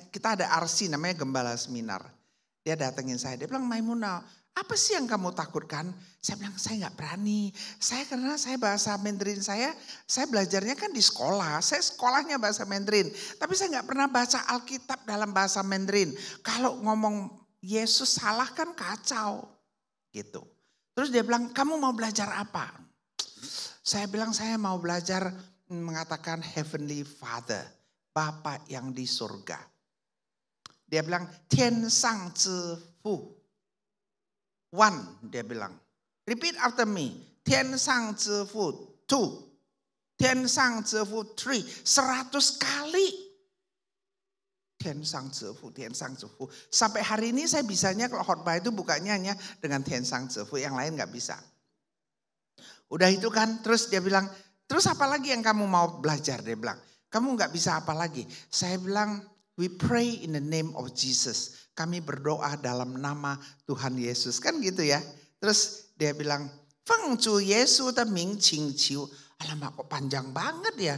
D: kita ada RC namanya Gembala Seminar. Dia datengin saya, dia bilang Maimunah, apa sih yang kamu takutkan? Saya bilang saya gak berani. Karena saya bahasa Mandarin saya belajarnya kan di sekolah. Saya sekolahnya bahasa Mandarin. Tapi saya gak pernah baca Alkitab dalam bahasa Mandarin. Kalau ngomong Yesus salah kan kacau. Gitu. Terus dia bilang kamu mau belajar apa? Saya bilang saya mau belajar mengatakan Heavenly Father. Bapa yang di surga. Dia bilang Tian Sang Zi Fu. 1 dia bilang. Repeat after me. 天上之父 2. 天上之父 3. 100 kali. 天上之父, 天上之父. Sampai hari ini saya bisanya kalau khotbah itu bukanya hanya dengan 天上之父. Yang lain gak bisa. Udah itu kan terus dia bilang. Terus apa lagi yang kamu mau belajar? Dia bilang. Kamu gak bisa apa lagi? Saya bilang. We pray in the name of Jesus. Kami berdoa dalam nama Tuhan Yesus. Kan gitu ya. Terus dia bilang, Feng Zu Yesus de Ming Qing Qiu. Alamak kok panjang banget ya.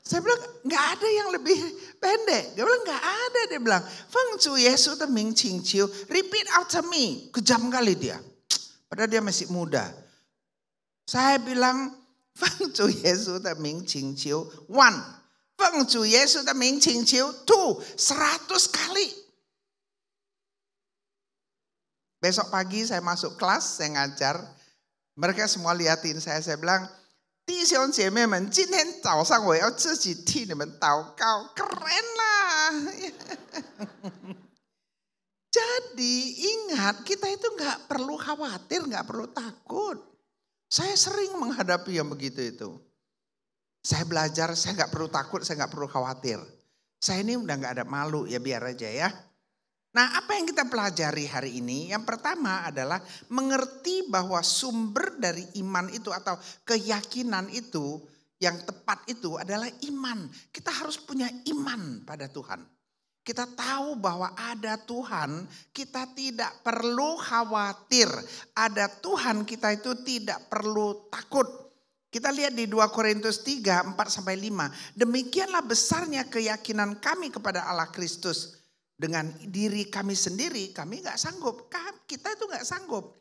D: Saya bilang gak ada yang lebih pendek. Dia bilang gak ada. Dia bilang, Feng Zu Yesus de Ming Qing Qiu. Repeat after me. Kejam kali dia. Padahal dia masih muda. Saya bilang, Feng Zu Yesus de Ming Qing Qiu. 1. Feng Zu Yesus de Ming Qing Qiu. 2. 100 kali. Besok pagi saya masuk kelas, saya ngajar. Mereka semua liatin saya bilang, 弟兄姐妹们，今天早上我要自己替你们祷告. Keren lah. Jadi ingat, kita itu gak perlu khawatir, gak perlu takut. Saya sering menghadapi yang begitu itu. Saya belajar, saya gak perlu takut, saya gak perlu khawatir. Saya ini udah gak ada malu, ya biar aja ya. Nah, apa yang kita pelajari hari ini? Yang pertama adalah mengerti bahwa sumber dari iman itu atau keyakinan itu yang tepat itu adalah iman. Kita harus punya iman pada Tuhan. Kita tahu bahwa ada Tuhan, kita tidak perlu khawatir. Ada Tuhan, kita itu tidak perlu takut. Kita lihat di 2 Korintus 3, 4-5. Demikianlah besarnya keyakinan kami kepada Allah Kristus. Dengan diri kami sendiri, kami gak sanggup. Kita itu gak sanggup.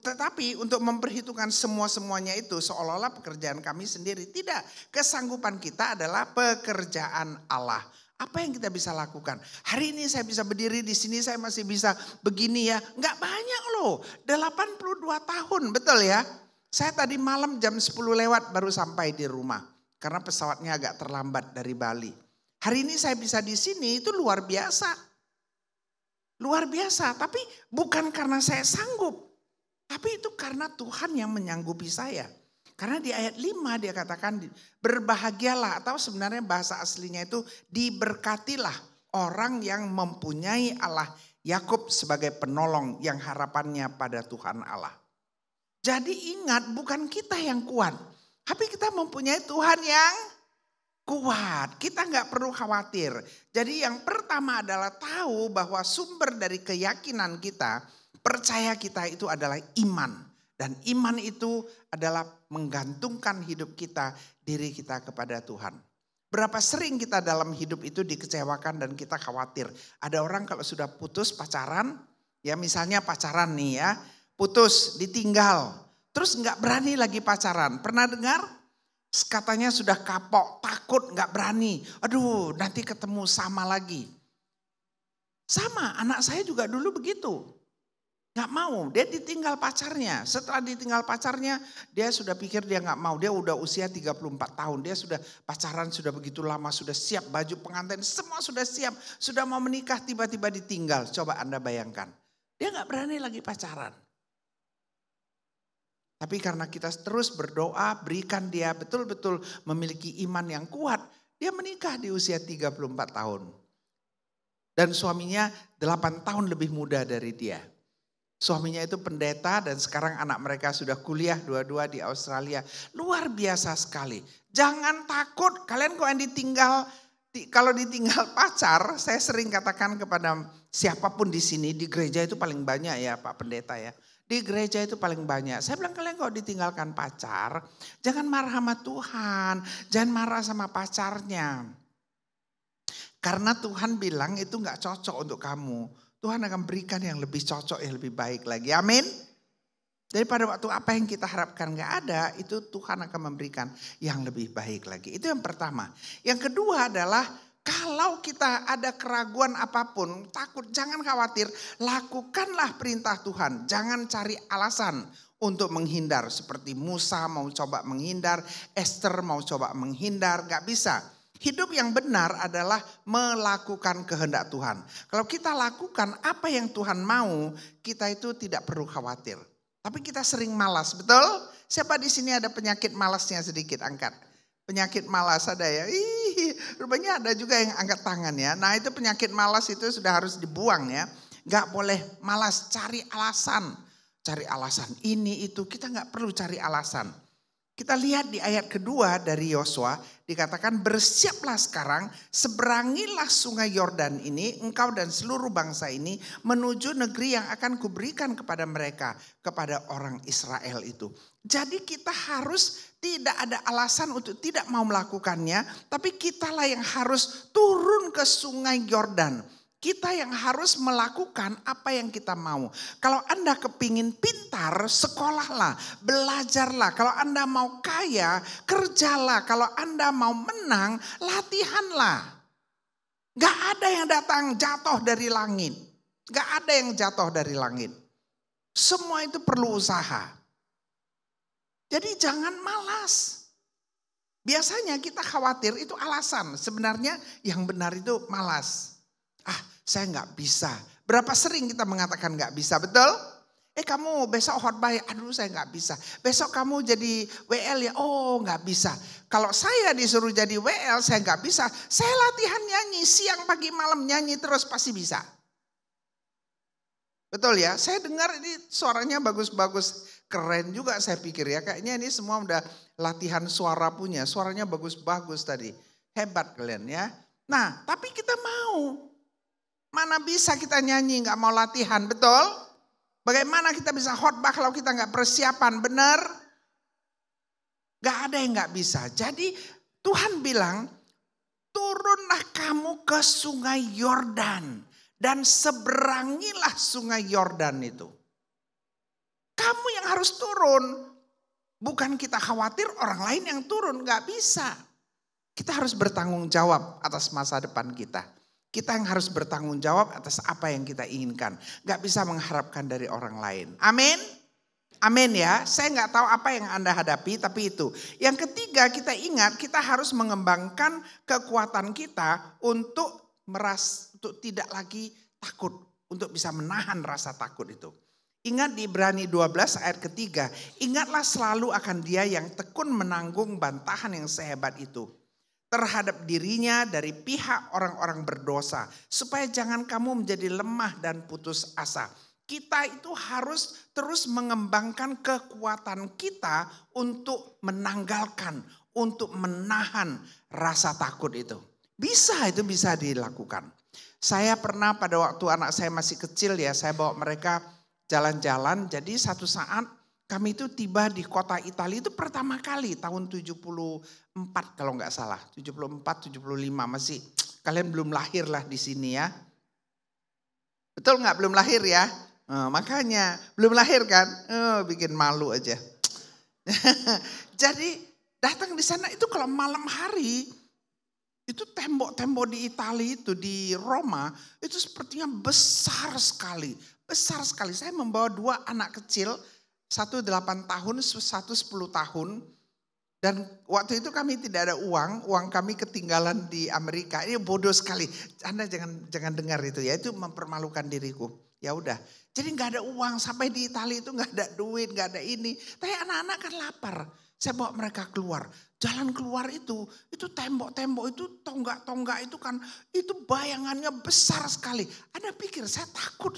D: Tetapi untuk memperhitungkan semuanya itu seolah-olah pekerjaan kami sendiri. Tidak, kesanggupan kita adalah pekerjaan Allah. Apa yang kita bisa lakukan? Hari ini saya bisa berdiri di sini, saya masih bisa begini ya. Enggak banyak loh, 82 tahun, betul ya. Saya tadi malam jam 10 lewat baru sampai di rumah. Karena pesawatnya agak terlambat dari Bali. Hari ini saya bisa di sini itu luar biasa. Luar biasa, tapi bukan karena saya sanggup. Tapi itu karena Tuhan yang menyanggupi saya. Karena di ayat 5 dia katakan berbahagialah atau sebenarnya bahasa aslinya itu diberkatilah orang yang mempunyai Allah Yakub sebagai penolong yang harapannya pada Tuhan Allah. Jadi ingat bukan kita yang kuat. Tapi kita mempunyai Tuhan yang kuat. Kita nggak perlu khawatir. Jadi yang pertama adalah tahu bahwa sumber dari keyakinan kita, percaya kita itu adalah iman. Dan iman itu adalah menggantungkan hidup kita, diri kita kepada Tuhan. Berapa sering kita dalam hidup itu dikecewakan dan kita khawatir. Ada orang kalau sudah putus pacaran, ya misalnya pacaran nih ya, putus, ditinggal. Terus gak berani lagi pacaran. Pernah dengar? Katanya sudah kapok, takut, gak berani. Aduh nanti ketemu sama lagi. Sama, anak saya juga dulu begitu. Gak mau, dia ditinggal pacarnya. Setelah ditinggal pacarnya, dia sudah pikir dia gak mau. Dia udah usia 34 tahun, dia sudah pacaran sudah begitu lama, sudah siap baju pengantin, semua sudah siap. Sudah mau menikah, tiba-tiba ditinggal. Coba Anda bayangkan, dia gak berani lagi pacaran. Tapi karena kita terus berdoa, berikan dia betul-betul memiliki iman yang kuat. Dia menikah di usia 34 tahun. Dan suaminya 8 tahun lebih muda dari dia. Suaminya itu pendeta dan sekarang anak mereka sudah kuliah dua-dua di Australia. Luar biasa sekali. Jangan takut, kalian kok yang ditinggal, kalau ditinggal pacar, saya sering katakan kepada siapapun di sini, di gereja itu paling banyak ya Pak Pendeta ya. Di gereja itu paling banyak. Saya bilang kalian kok ditinggalkan pacar, jangan marah sama Tuhan, jangan marah sama pacarnya. Karena Tuhan bilang itu gak cocok untuk kamu. Tuhan akan berikan yang lebih cocok, yang lebih baik lagi. Amin. Daripada waktu apa yang kita harapkan gak ada, itu Tuhan akan memberikan yang lebih baik lagi. Itu yang pertama. Yang kedua adalah kalau kita ada keraguan apapun, takut, jangan khawatir. Lakukanlah perintah Tuhan. Jangan cari alasan untuk menghindar. Seperti Musa mau coba menghindar, Esther mau coba menghindar, gak bisa. Hidup yang benar adalah melakukan kehendak Tuhan. Kalau kita lakukan apa yang Tuhan mau, kita itu tidak perlu khawatir. Tapi kita sering malas, betul? Siapa di sini ada penyakit malasnya sedikit, angkat. Penyakit malas ada ya? Rupanya ada juga yang angkat tangan ya. Nah itu penyakit malas itu sudah harus dibuang ya. Gak boleh malas, cari alasan. Cari alasan ini itu, kita gak perlu cari alasan. Kita lihat di ayat kedua dari Yosua dikatakan bersiaplah sekarang seberangilah sungai Yordan ini engkau dan seluruh bangsa ini menuju negeri yang akan kuberikan kepada mereka, kepada orang Israel itu. Jadi kita harus tidak ada alasan untuk tidak mau melakukannya, tapi kitalah yang harus turun ke sungai Yordan. Kita yang harus melakukan apa yang kita mau. Kalau Anda kepingin pintar, sekolahlah, belajarlah. Kalau Anda mau kaya, kerjalah. Kalau Anda mau menang, latihanlah. Gak ada yang datang jatuh dari langit. Gak ada yang jatuh dari langit. Semua itu perlu usaha. Jadi jangan malas. Biasanya kita khawatir itu alasan. Sebenarnya yang benar itu malas. Saya gak bisa. Berapa sering kita mengatakan gak bisa, betul? Kamu besok khotbah, aduh saya gak bisa. Besok kamu jadi WL ya, oh gak bisa. Kalau saya disuruh jadi WL, saya gak bisa. Saya latihan nyanyi, siang pagi malam nyanyi terus pasti bisa. Betul ya, saya dengar ini suaranya bagus-bagus, keren juga saya pikir ya. Kayaknya ini semua udah latihan suara punya, suaranya bagus-bagus tadi. Hebat kalian ya. Nah tapi kita mau, mana bisa kita nyanyi gak mau latihan, betul? Bagaimana kita bisa khotbah kalau kita gak persiapan, benar? Gak ada yang gak bisa. Jadi Tuhan bilang, turunlah kamu ke sungai Yordan. Dan seberangilah sungai Yordan itu. Kamu yang harus turun. Bukan kita khawatir orang lain yang turun. Gak bisa. Kita harus bertanggung jawab atas masa depan kita. Kita yang harus bertanggung jawab atas apa yang kita inginkan. Gak bisa mengharapkan dari orang lain. Amin. Amin ya. Saya gak tahu apa yang Anda hadapi, tapi itu. Yang ketiga, kita ingat kita harus mengembangkan kekuatan kita untuk tidak lagi takut, untuk bisa menahan rasa takut itu. Ingat di Ibrani 12 ayat ketiga, ingatlah selalu akan Dia yang tekun menanggung bantahan yang sehebat itu terhadap dirinya dari pihak orang-orang berdosa, supaya jangan kamu menjadi lemah dan putus asa. Kita itu harus terus mengembangkan kekuatan kita untuk menanggalkan, untuk menahan rasa takut itu. Itu bisa dilakukan. Saya pernah pada waktu anak saya masih kecil ya, saya bawa mereka jalan-jalan. Jadi satu saat kami itu tiba di kota Italia itu pertama kali tahun 74 kalau nggak salah. 74, 75 masih kalian belum lahir lah di sini ya. Betul nggak, belum lahir ya? Makanya belum lahir kan? Bikin malu aja. Jadi datang di sana itu kalau malam hari, itu tembok-tembok di Italia itu, di Roma, itu sepertinya besar sekali. Besar sekali. Saya membawa 2 anak kecil, satu 8 tahun, satu 10 tahun. Dan waktu itu kami tidak ada uang kami ketinggalan di Amerika. Ini bodoh sekali. Anda jangan dengar itu ya, itu mempermalukan diriku. Ya udah. Jadi gak ada uang, sampai di Italia itu gak ada duit, gak ada ini. Tapi anak-anak kan lapar. Saya bawa mereka keluar. Jalan keluar itu tembok-tembok itu, tonggak-tonggak itu kan, itu bayangannya besar sekali. Anda pikir saya takut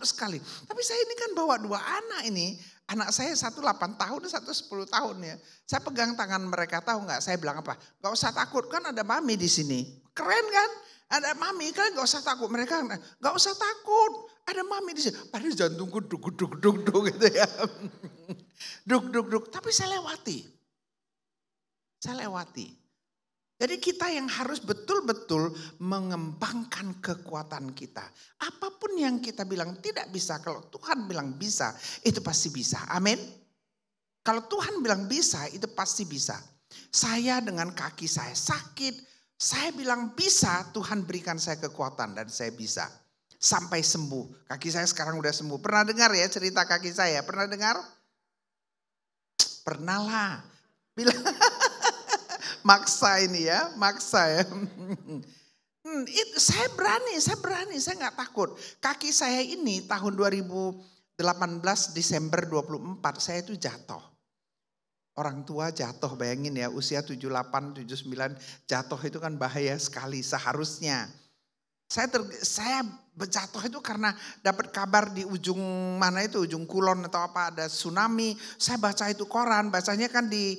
D: sekali. Tapi saya ini kan bawa 2 anak ini. Anak saya satu 8 tahun, satu 10 tahun ya. Saya pegang tangan mereka, tahu gak saya bilang apa? Gak usah takut, kan ada mami di sini. Keren kan? Ada mami, kan gak usah takut. Mereka gak usah takut, ada mami di sini. Padahal jantungku duk gitu ya. Duk. Tapi saya lewati. Jadi kita yang harus betul-betul mengembangkan kekuatan kita. Apapun yang kita bilang tidak bisa, kalau Tuhan bilang bisa, itu pasti bisa. Amin. Kalau Tuhan bilang bisa, itu pasti bisa. Saya dengan kaki saya sakit, saya bilang bisa, Tuhan berikan saya kekuatan dan saya bisa. Sampai sembuh. Kaki saya sekarang udah sembuh. Pernah dengar ya cerita kaki saya? Pernah dengar? Pernah lah. Bilang maksa ini ya, maksa ya. Saya berani, saya gak takut. Kaki saya ini tahun 2018 Desember 24 saya itu jatuh. Orang tua jatuh, bayangin ya, usia 78, 79 jatuh itu kan bahaya sekali seharusnya. Saya jatuh itu karena dapat kabar di ujung mana itu, ujung kulon atau apa, ada tsunami. Saya baca itu koran, bacanya kan di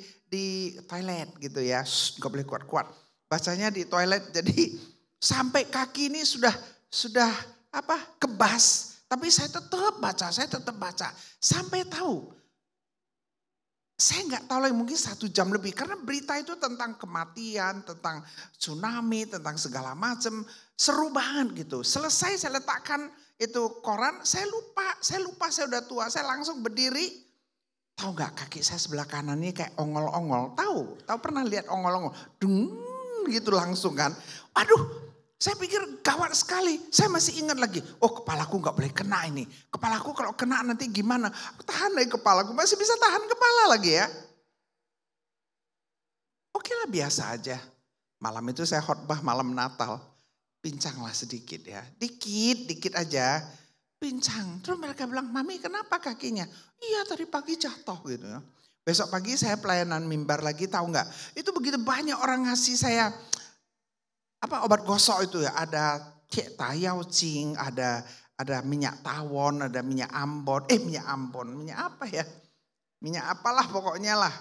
D: toilet gitu ya, gak boleh kuat-kuat. Bacanya di toilet, jadi sampai kaki ini sudah kebas. Tapi saya tetap baca, sampai tahu. Saya nggak tahu lagi, mungkin 1 jam lebih. Karena berita itu tentang kematian, tentang tsunami, tentang segala macam. Seru banget gitu. Selesai saya letakkan itu koran, saya lupa saya udah tua. Saya langsung berdiri. Tahu nggak kaki saya sebelah kanan ini kayak ongol-ongol. Tahu pernah lihat ongol-ongol? Dung gitu langsung kan. Aduh, saya pikir gawat sekali. Saya masih ingat lagi. Oh, kepalaku nggak boleh kena ini. Kepalaku kalau kena nanti gimana? Tahan lagi kepalaku. Masih bisa tahan kepala lagi ya. Oke lah, biasa aja. Malam itu saya khotbah malam Natal. Pincanglah sedikit ya. Dikit aja. Pincang. Terus mereka bilang, Mami kenapa kakinya? Iya tadi pagi jatuh gitu ya. Besok pagi saya pelayanan mimbar lagi, tahu nggak? Itu begitu banyak orang ngasih saya obat gosok itu ya. Ada Tayau Cing, ada ada minyak tawon, ada minyak ambon. Minyak apa ya? Minyak apalah pokoknya lah,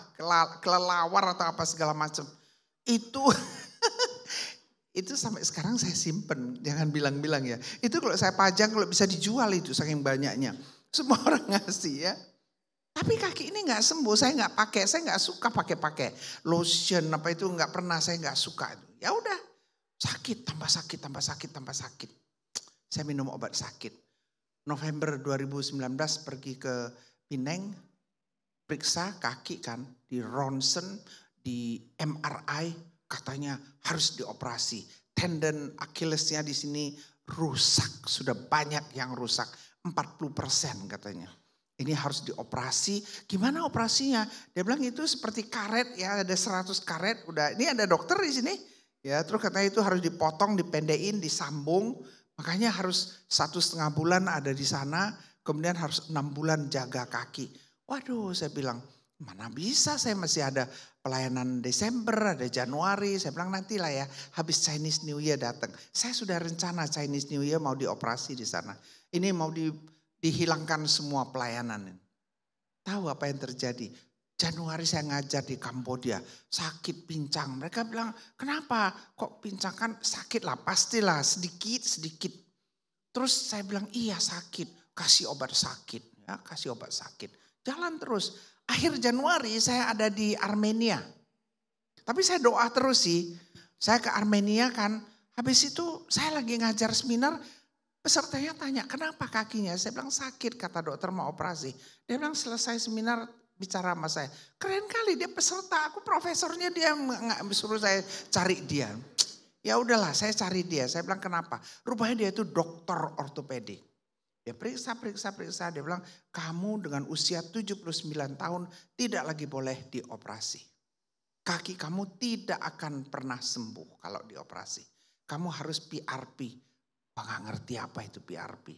D: kelelawar atau apa segala macam. Itu itu sampai sekarang saya simpen, jangan bilang-bilang ya. Itu kalau saya pajang, kalau bisa dijual itu saking banyaknya. Semua orang ngasih ya. Tapi kaki ini nggak sembuh, saya nggak pakai, saya nggak suka pakai lotion apa itu nggak pernah, saya nggak suka. Ya udah, sakit, tambah sakit, tambah sakit, tambah sakit. Saya minum obat sakit. November 2019 pergi ke Pineng, periksa kaki kan, di ronsen, di MRI, katanya harus dioperasi. Tendon Achillesnya di sini rusak, sudah banyak yang rusak, 40% katanya. Ini harus dioperasi. Gimana operasinya? Dia bilang itu seperti karet ya, ada 100 karet. Udah, ini ada dokter di sini. Ya, terus katanya itu harus dipotong, dipendein, disambung. Makanya harus 1,5 bulan ada di sana. Kemudian harus 6 bulan jaga kaki. Waduh, saya bilang mana bisa, saya masih ada pelayanan Desember, ada Januari. Saya bilang nantilah ya, habis Chinese New Year datang. Saya sudah rencana Chinese New Year mau dioperasi di sana. Ini mau dihilangkan semua pelayanan. Tahu apa yang terjadi? Januari saya ngajar di Kambodia, sakit pincang. Mereka bilang, kenapa kok pincang? Kan sakit lah, pastilah sedikit. Terus saya bilang, iya sakit, kasih obat sakit. Ya, kasih obat sakit. Jalan terus. Akhir Januari saya ada di Armenia. Tapi saya doa terus sih. Saya ke Armenia kan, habis itu saya lagi ngajar seminar. Pesertanya tanya, kenapa kakinya? Saya bilang sakit, kata dokter mau operasi. Dia bilang selesai seminar bicara sama saya. Keren kali dia peserta, aku profesornya, dia nggak suruh saya cari dia. Ya udahlah saya cari dia, saya bilang kenapa? Rupanya dia itu dokter ortopedik. Dia periksa, dia bilang kamu dengan usia 79 tahun tidak lagi boleh dioperasi. Kaki kamu tidak akan pernah sembuh kalau dioperasi. Kamu harus PRP. Nggak ngerti apa itu PRP.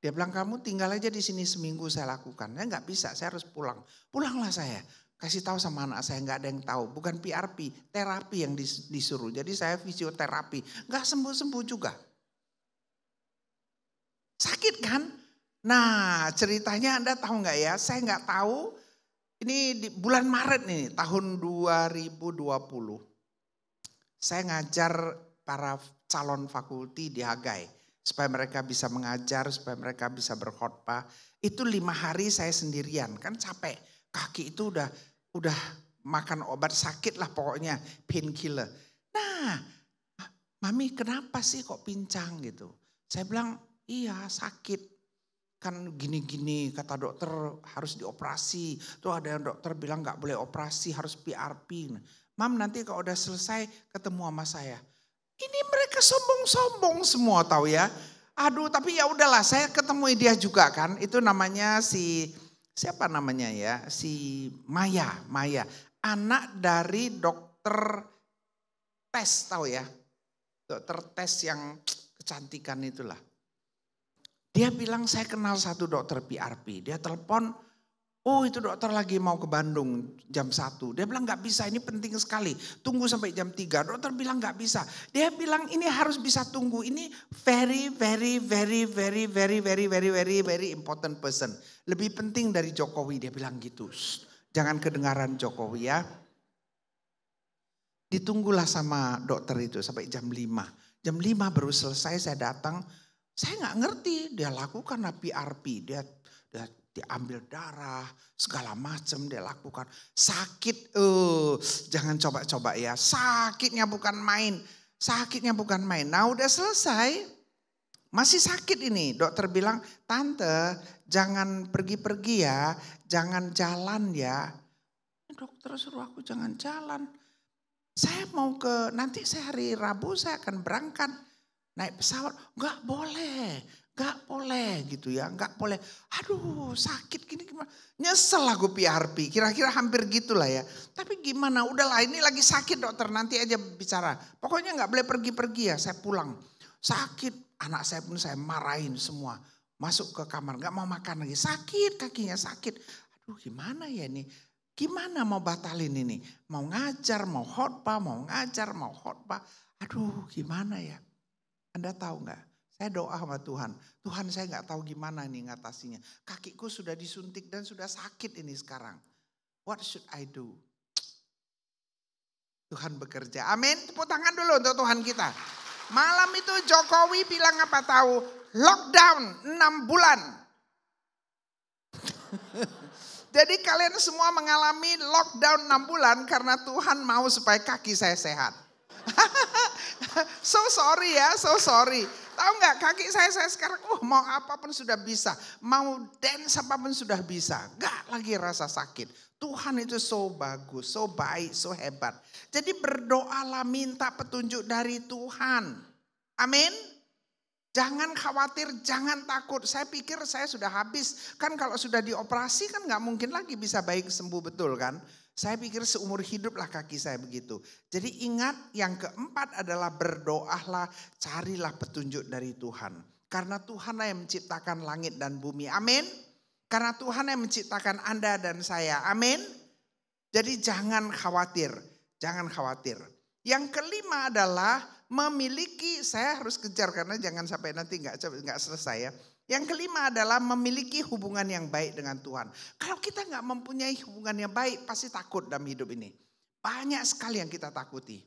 D: Dia bilang kamu tinggal aja di sini seminggu saya lakukan. Ya nggak bisa, saya harus pulang. Pulanglah saya. Kasih tahu sama anak saya, nggak ada yang tahu. Bukan PRP, terapi yang disuruh. Jadi saya fisioterapi. Nggak sembuh-sembuh juga. Sakit kan? Nah ceritanya Anda tahu nggak ya? Saya nggak tahu. Ini di bulan Maret nih tahun 2020. Saya ngajar para calon fakulti di Hagai. Supaya mereka bisa mengajar, supaya mereka bisa berkhotbah. Itu 5 hari saya sendirian, kan capek. Kaki itu udah makan obat sakit lah pokoknya, painkiller. Nah, Mami kenapa sih kok pincang gitu? Saya bilang, iya sakit. Kan gini-gini kata dokter harus dioperasi. Tuh ada yang dokter bilang gak boleh operasi, harus PRP. Mam nanti kalau udah selesai ketemu sama saya. Ini mereka sombong-sombong semua tahu ya. Aduh tapi ya udahlah saya ketemu dia juga kan. Itu namanya siapa namanya ya? Si Maya. Anak dari dokter tes tahu ya. Dokter tes yang kecantikan itulah. Dia bilang saya kenal satu dokter PRP. Dia telepon, oh itu dokter lagi mau ke Bandung jam 1. Dia bilang gak bisa, ini penting sekali. Tunggu sampai jam 3. Dokter bilang gak bisa. Dia bilang ini harus bisa tunggu. Ini very important person. Lebih penting dari Jokowi, dia bilang gitu. Jangan kedengaran Jokowi ya. Ditunggulah sama dokter itu sampai jam 5. Jam 5 baru selesai saya datang. Saya gak ngerti, dia lakukan PRP. Dia diambil darah, segala macam dia lakukan. Sakit, jangan coba-coba ya. Sakitnya bukan main. Nah udah selesai, masih sakit ini. Dokter bilang, tante jangan pergi-pergi ya, jangan jalan ya. Dokter suruh aku jangan jalan. Saya mau nanti saya hari Rabu saya akan berangkat. Naik pesawat, gak boleh gitu ya, gak boleh. Aduh sakit gini gimana. Nyesel lah gue PRP, kira-kira hampir gitulah ya. Tapi gimana, udahlah ini lagi sakit dokter, nanti aja bicara. Pokoknya gak boleh pergi-pergi ya, saya pulang. Sakit, anak saya pun saya marahin semua. Masuk ke kamar, gak mau makan lagi, sakit kakinya sakit. Aduh gimana ya ini, gimana mau batalin ini. Mau ngajar, mau khotbah, Aduh gimana ya. Anda tahu gak? Saya doa sama Tuhan. Tuhan, saya gak tahu gimana nih ngatasinya. Kakiku sudah disuntik dan sudah sakit ini sekarang. What should I do? Tuhan bekerja. Amin. Tepuk tangan dulu untuk Tuhan kita. Malam itu Jokowi bilang apa tahu? Lockdown 6 bulan. Jadi kalian semua mengalami lockdown 6 bulan karena Tuhan mau supaya kaki saya sehat. So sorry ya, so sorry. Tahu nggak kaki saya sekarang mau apapun sudah bisa. Mau dance apapun sudah bisa. Gak lagi rasa sakit. Tuhan itu so bagus, so baik, so hebat. Jadi berdoalah, minta petunjuk dari Tuhan. Amin. Jangan khawatir, jangan takut. Saya pikir saya sudah habis. Kan kalau sudah dioperasi kan gak mungkin lagi bisa baik sembuh, betul kan? Saya pikir seumur hiduplah kaki saya begitu. Jadi ingat, yang keempat adalah berdoalah, carilah petunjuk dari Tuhan. Karena Tuhan yang menciptakan langit dan bumi. Amin. Karena Tuhan yang menciptakan Anda dan saya. Amin. Jadi jangan khawatir. Jangan khawatir. Yang kelima adalah memiliki, saya harus kejar karena jangan sampai nanti nggak selesai ya. Yang kelima adalah memiliki hubungan yang baik dengan Tuhan. Kalau kita nggak mempunyai hubungan yang baik, pasti takut dalam hidup ini. Banyak sekali yang kita takuti.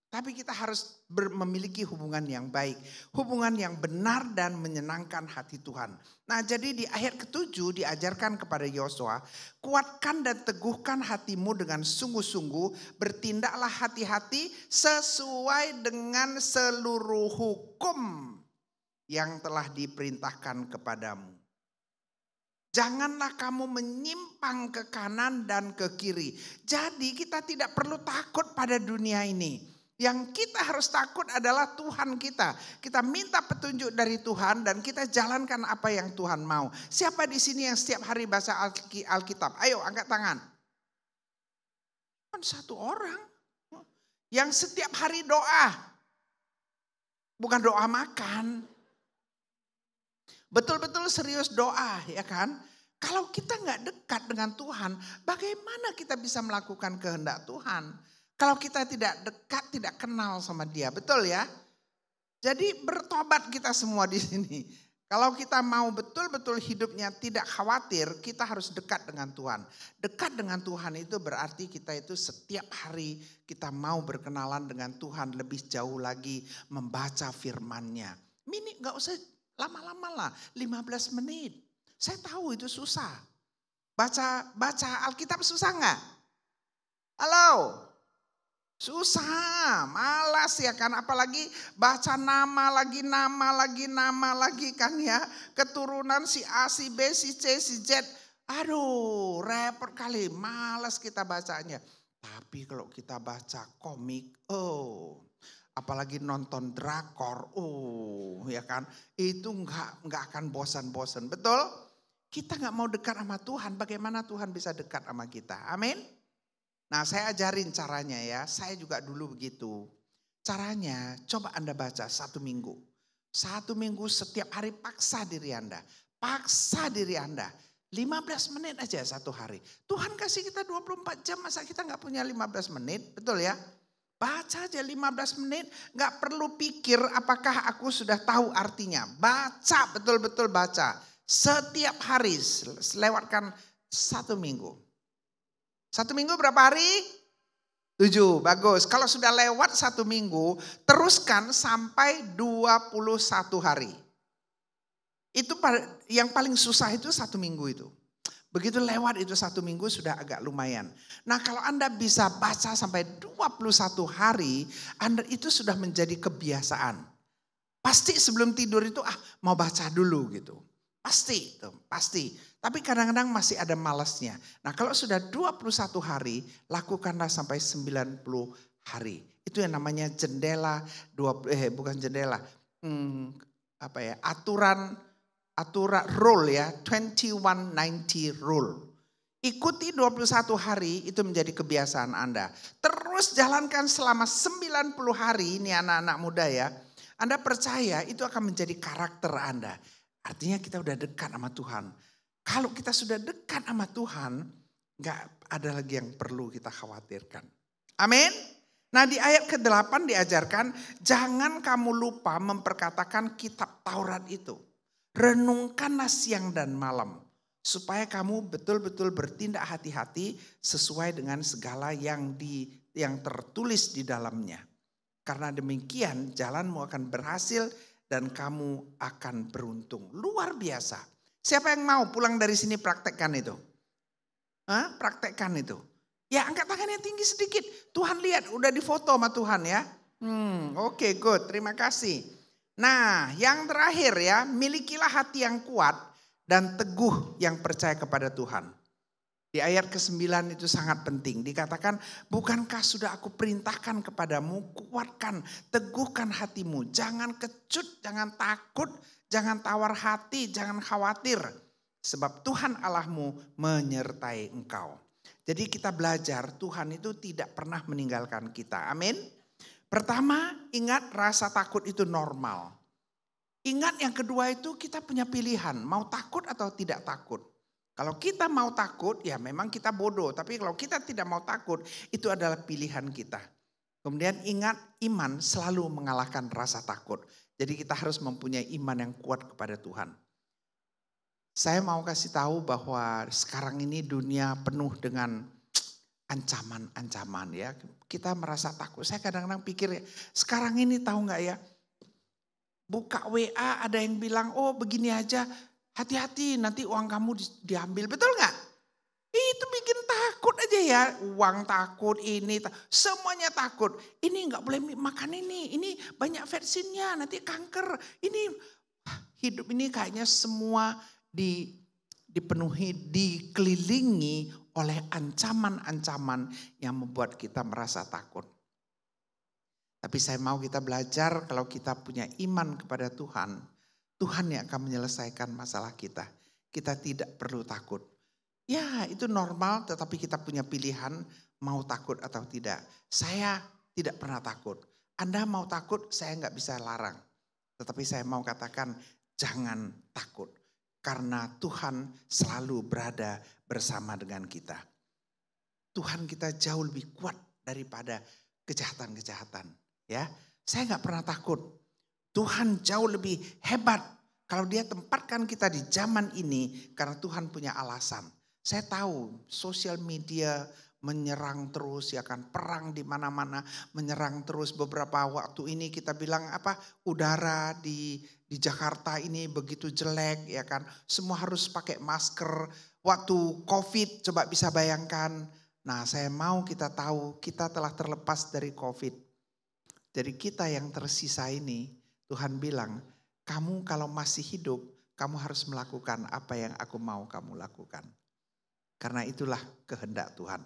D: Tapi kita harus memiliki hubungan yang baik. Hubungan yang benar dan menyenangkan hati Tuhan. Nah jadi di ayat ke-7 diajarkan kepada Yosua. Kuatkan dan teguhkan hatimu dengan sungguh-sungguh. Bertindaklah hati-hati sesuai dengan seluruh hukum yang telah diperintahkan kepadamu. Janganlah kamu menyimpang ke kanan dan ke kiri. Jadi kita tidak perlu takut pada dunia ini. Yang kita harus takut adalah Tuhan kita. Kita minta petunjuk dari Tuhan dan kita jalankan apa yang Tuhan mau. Siapa di sini yang setiap hari baca Alkitab? Ayo angkat tangan. Kan satu orang. Yang setiap hari doa. Bukan doa makan. Betul-betul serius doa, ya kan? Kalau kita nggak dekat dengan Tuhan, bagaimana kita bisa melakukan kehendak Tuhan? Kalau kita tidak dekat, tidak kenal sama Dia, betul ya? Jadi bertobat kita semua di sini. Kalau kita mau betul-betul hidupnya tidak khawatir, kita harus dekat dengan Tuhan. Dekat dengan Tuhan itu berarti kita itu setiap hari kita mau berkenalan dengan Tuhan lebih jauh lagi, membaca firman-Nya. Ini nggak usah lama-lama lah, 15 menit. Saya tahu itu susah. Baca Alkitab susah nggak? Halo? Susah, malas ya kan. Apalagi baca nama lagi kan ya. Keturunan si A, si B, si C, si Z. Aduh repot kali, malas kita bacanya. Tapi kalau kita baca komik, apalagi nonton drakor, ya kan, itu nggak akan bosan-bosan, betul? Kita nggak mau dekat sama Tuhan, bagaimana Tuhan bisa dekat sama kita? Amin. Nah, saya ajarin caranya ya. Saya juga dulu begitu. Caranya, coba Anda baca 1 minggu. 1 minggu setiap hari paksa diri Anda. Paksa diri Anda. 15 menit aja 1 hari. Tuhan kasih kita 24 jam, masa kita nggak punya 15 menit, betul ya? Baca aja 15 menit, gak perlu pikir apakah aku sudah tahu artinya. Baca, betul-betul baca. Setiap hari, lewatkan 1 minggu. 1 minggu berapa hari? 7, bagus. Kalau sudah lewat 1 minggu, teruskan sampai 21 hari. Itu yang paling susah itu 1 minggu itu. Begitu lewat itu 1 minggu sudah agak lumayan. Nah kalau Anda bisa baca sampai 21 hari, Anda itu sudah menjadi kebiasaan. Pasti sebelum tidur itu mau baca dulu gitu. Pasti. Tapi kadang-kadang masih ada malasnya. Nah kalau sudah 21 hari, lakukanlah sampai 90 hari. Itu yang namanya jendela, aturan rule ya, 2190 rule. Ikuti 21 hari itu menjadi kebiasaan Anda. Terus jalankan selama 90 hari, ini anak-anak muda ya. Anda percaya itu akan menjadi karakter Anda. Artinya kita udah dekat sama Tuhan. Kalau kita sudah dekat sama Tuhan, gak ada lagi yang perlu kita khawatirkan. Amin. Nah di ayat ke-8 diajarkan, jangan kamu lupa memperkatakan kitab Taurat itu. Renungkanlah siang dan malam. Supaya kamu betul-betul bertindak hati-hati sesuai dengan segala yang tertulis di dalamnya. Karena demikian jalanmu akan berhasil dan kamu akan beruntung. Luar biasa. Siapa yang mau pulang dari sini praktekkan itu? Praktekkan itu. Ya angkat tangannya tinggi sedikit. Tuhan lihat udah difoto sama Tuhan ya. Oke, good, terima kasih. Nah yang terakhir ya, milikilah hati yang kuat dan teguh yang percaya kepada Tuhan. Di ayat ke-9 itu sangat penting. Dikatakan, bukankah sudah aku perintahkan kepadamu, kuatkan, teguhkan hatimu. Jangan kecut, jangan takut, jangan tawar hati, jangan khawatir. Sebab Tuhan Allahmu menyertai engkau. Jadi kita belajar Tuhan itu tidak pernah meninggalkan kita. Amin. Pertama, ingat rasa takut itu normal. Ingat yang kedua itu kita punya pilihan. Mau takut atau tidak takut. Kalau kita mau takut ya memang kita bodoh. Tapi kalau kita tidak mau takut itu adalah pilihan kita. Kemudian ingat iman selalu mengalahkan rasa takut. Jadi kita harus mempunyai iman yang kuat kepada Tuhan. Saya mau kasih tahu bahwa sekarang ini dunia penuh dengan ancaman-ancaman ya. Kita merasa takut. Saya kadang-kadang pikir sekarang ini tahu nggak ya. Buka WA ada yang bilang oh begini aja. Hati-hati nanti uang kamu diambil. Betul nggak? Itu bikin takut aja ya. Uang takut ini. Semuanya takut. Ini nggak boleh makan ini. Ini banyak vaksinnya nanti kanker. Ini hidup ini kayaknya semua dipenuhi, dikelilingi oleh ancaman-ancaman yang membuat kita merasa takut. Tapi saya mau kita belajar kalau kita punya iman kepada Tuhan, Tuhan yang akan menyelesaikan masalah kita. Kita tidak perlu takut. Ya itu normal tetapi kita punya pilihan mau takut atau tidak. Saya tidak pernah takut. Anda mau takut saya nggak bisa larang. Tetapi saya mau katakan jangan takut. Karena Tuhan selalu berada bersama dengan kita. Tuhan kita jauh lebih kuat daripada kejahatan-kejahatan. Ya, saya nggak pernah takut. Tuhan jauh lebih hebat kalau dia tempatkan kita di zaman ini karena Tuhan punya alasan. Saya tahu sosial media menyerang terus ya kan, perang di mana-mana menyerang terus. Beberapa waktu ini kita bilang udara di Jakarta ini begitu jelek ya kan, semua harus pakai masker. Waktu COVID coba bisa bayangkan. Nah saya mau kita tahu kita telah terlepas dari COVID. Jadi kita yang tersisa ini Tuhan bilang kamu kalau masih hidup kamu harus melakukan apa yang aku mau kamu lakukan. Karena itulah kehendak Tuhan.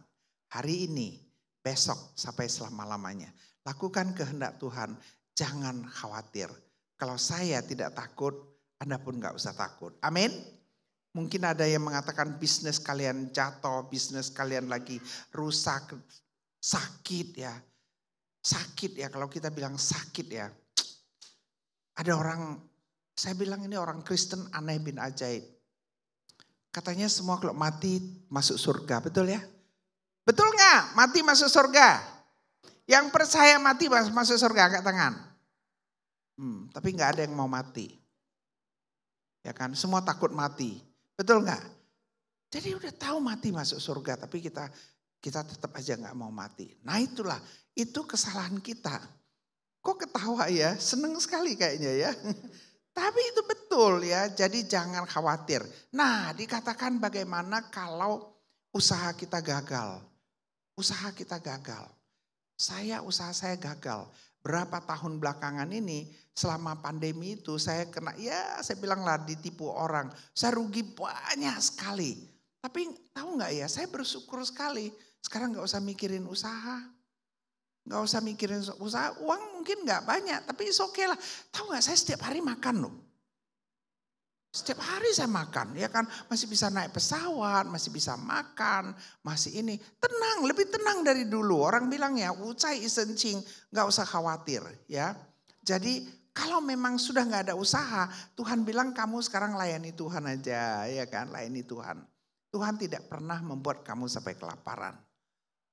D: Hari ini, besok sampai selama-lamanya. Lakukan kehendak Tuhan, jangan khawatir. Kalau saya tidak takut, Anda pun gak usah takut. Amin. Mungkin ada yang mengatakan bisnis kalian jatuh, bisnis kalian lagi rusak, sakit ya. Sakit ya, kalau kita bilang sakit ya. Ada orang, saya bilang ini orang Kristen aneh bin ajaib. Katanya semua kalau mati masuk surga, betul ya? Betul gak? Mati masuk surga. Yang percaya mati masuk surga, angkat tangan. Tapi gak ada yang mau mati. Ya kan, semua takut mati. Betul gak? Jadi udah tahu mati masuk surga, tapi kita tetap aja gak mau mati. Nah itulah, itu kesalahan kita. Kok ketawa ya? Seneng sekali kayaknya ya. Tapi itu betul ya, jadi jangan khawatir. Nah dikatakan bagaimana kalau usaha kita gagal. Usaha kita gagal. Usaha saya gagal. Berapa tahun belakangan ini selama pandemi itu saya kena, ya saya bilanglah ditipu orang. Saya rugi banyak sekali. Tapi tahu gak ya, saya bersyukur sekali. Sekarang gak usah mikirin usaha. Gak usah mikirin usaha, uang mungkin gak banyak. Tapi it's okay lah. Tahu gak saya setiap hari makan loh. Setiap hari saya makan, ya kan, masih bisa naik pesawat, masih bisa makan, masih ini. Tenang, lebih tenang dari dulu. Orang bilang ya, ucai isencing, gak usah khawatir ya. Jadi kalau memang sudah gak ada usaha, Tuhan bilang kamu sekarang layani Tuhan aja, ya kan, layani Tuhan. Tuhan tidak pernah membuat kamu sampai kelaparan.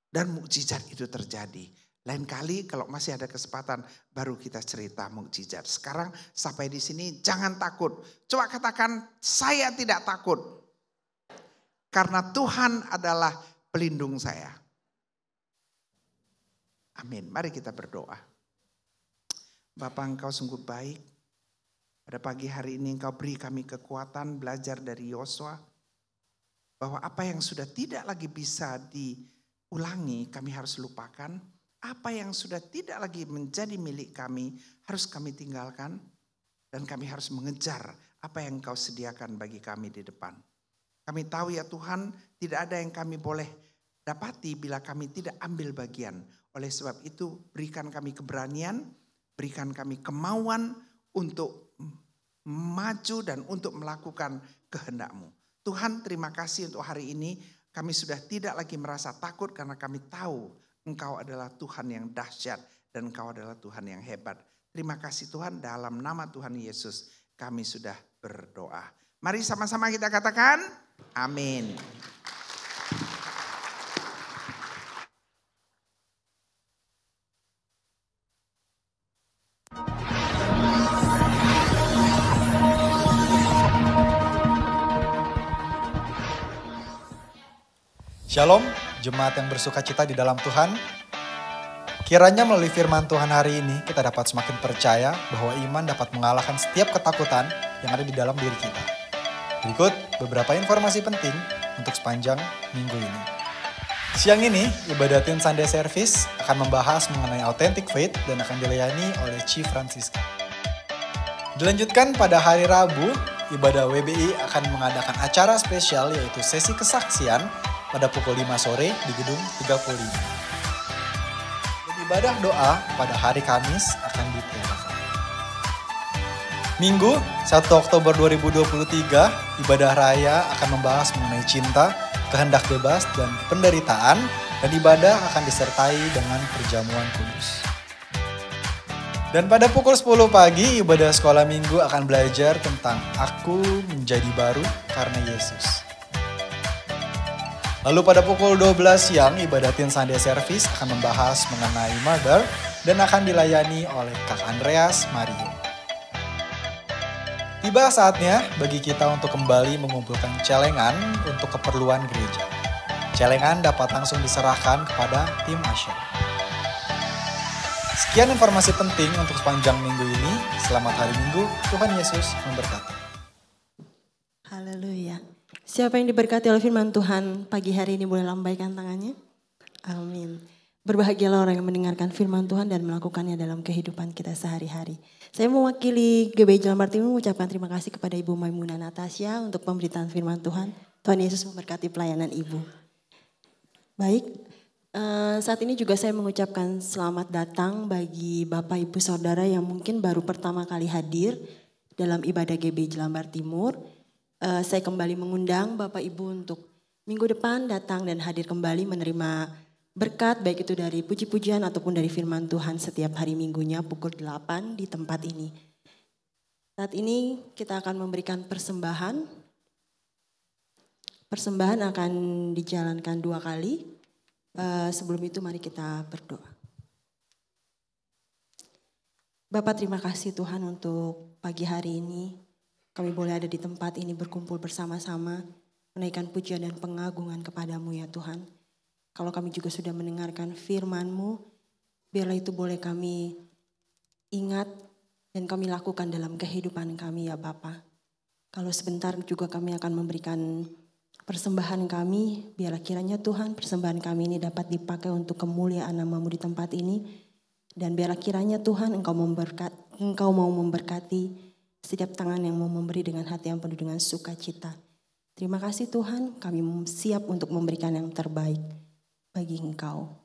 D: Dan mukjizat itu terjadi. Lain kali kalau masih ada kesempatan baru kita cerita mukjizat. Sekarang sampai di sini jangan takut. Coba katakan saya tidak takut. Karena Tuhan adalah pelindung saya. Amin. Mari kita berdoa. Bapa, Engkau sungguh baik. Pada pagi hari ini Engkau beri kami kekuatan belajar dari Yosua. Bahwa apa yang sudah tidak lagi bisa diulangi kami harus lupakan. Apa yang sudah tidak lagi menjadi milik kami harus kami tinggalkan. Dan kami harus mengejar apa yang Engkau sediakan bagi kami di depan. Kami tahu ya Tuhan, tidak ada yang kami boleh dapati bila kami tidak ambil bagian. Oleh sebab itu berikan kami keberanian, berikan kami kemauan untuk maju dan untuk melakukan kehendak-Mu. Tuhan, terima kasih untuk hari ini. Kami sudah tidak lagi merasa takut karena kami tahu Engkau adalah Tuhan yang dahsyat dan Engkau adalah Tuhan yang hebat. Terima kasih Tuhan, dalam nama Tuhan Yesus kami sudah berdoa. Mari sama-sama kita katakan amin.
E: Shalom, jemaat yang bersuka cita di dalam Tuhan. Kiranya melalui firman Tuhan hari ini kita dapat semakin percaya bahwa iman dapat mengalahkan setiap ketakutan yang ada di dalam diri kita. Berikut beberapa informasi penting untuk sepanjang minggu ini. Siang ini, ibadah Teen Sunday Service akan membahas mengenai authentic faith dan akan dilayani oleh Chief Francisca. Dilanjutkan pada hari Rabu, ibadah WBI akan mengadakan acara spesial yaitu sesi kesaksian pada pukul 5 sore di gedung 35. Dan ibadah doa pada hari Kamis akan ditiadakan. Minggu 1 Oktober 2023, ibadah raya akan membahas mengenai cinta, kehendak bebas, dan penderitaan, dan ibadah akan disertai dengan perjamuan kudus. Dan pada pukul 10 pagi, ibadah sekolah minggu akan belajar tentang Aku Menjadi Baru Karena Yesus. Lalu pada pukul 12 siang, ibadah Teen Sunday Service akan membahas mengenai murder dan akan dilayani oleh Kak Andreas Mario. Tiba saatnya bagi kita untuk kembali mengumpulkan celengan untuk keperluan gereja. Celengan dapat langsung diserahkan kepada tim asyar. Sekian informasi penting untuk sepanjang minggu ini. Selamat hari Minggu, Tuhan Yesus memberkati.
B: Haleluya. Siapa yang diberkati oleh firman Tuhan pagi hari ini boleh lambaikan tangannya? Amin. Berbahagialah orang yang mendengarkan firman Tuhan dan melakukannya dalam kehidupan kita sehari-hari. Saya mewakili GBI Jelambar Timur mengucapkan terima kasih kepada Ibu Maimunah Natasha untuk pemberitaan firman Tuhan. Tuhan Yesus memberkati pelayanan Ibu. Baik, saat ini juga saya mengucapkan selamat datang bagi Bapak Ibu Saudara yang mungkin baru pertama kali hadir dalam ibadah GBI Jelambar Timur. Saya kembali mengundang Bapak Ibu untuk minggu depan datang dan hadir kembali menerima berkat baik itu dari puji-pujian ataupun dari firman Tuhan setiap hari minggunya pukul 8 di tempat ini. Saat ini kita akan memberikan persembahan. Persembahan akan dijalankan 2 kali. Sebelum itu mari kita berdoa. Bapak, terima kasih Tuhan untuk pagi hari ini. Kami boleh ada di tempat ini berkumpul bersama-sama, menaikkan pujian dan pengagungan kepadamu ya Tuhan. Kalau kami juga sudah mendengarkan firman-Mu, biarlah itu boleh kami ingat dan kami lakukan dalam kehidupan kami ya Bapa. Kalau sebentar juga kami akan memberikan persembahan kami, biarlah kiranya Tuhan persembahan kami ini dapat dipakai untuk kemuliaan nama-Mu di tempat ini. Dan biarlah kiranya Tuhan Engkau mau memberkati setiap tangan yang mau memberi dengan hati yang penuh dengan sukacita. Terima kasih Tuhan, kami siap untuk memberikan yang terbaik bagi Engkau.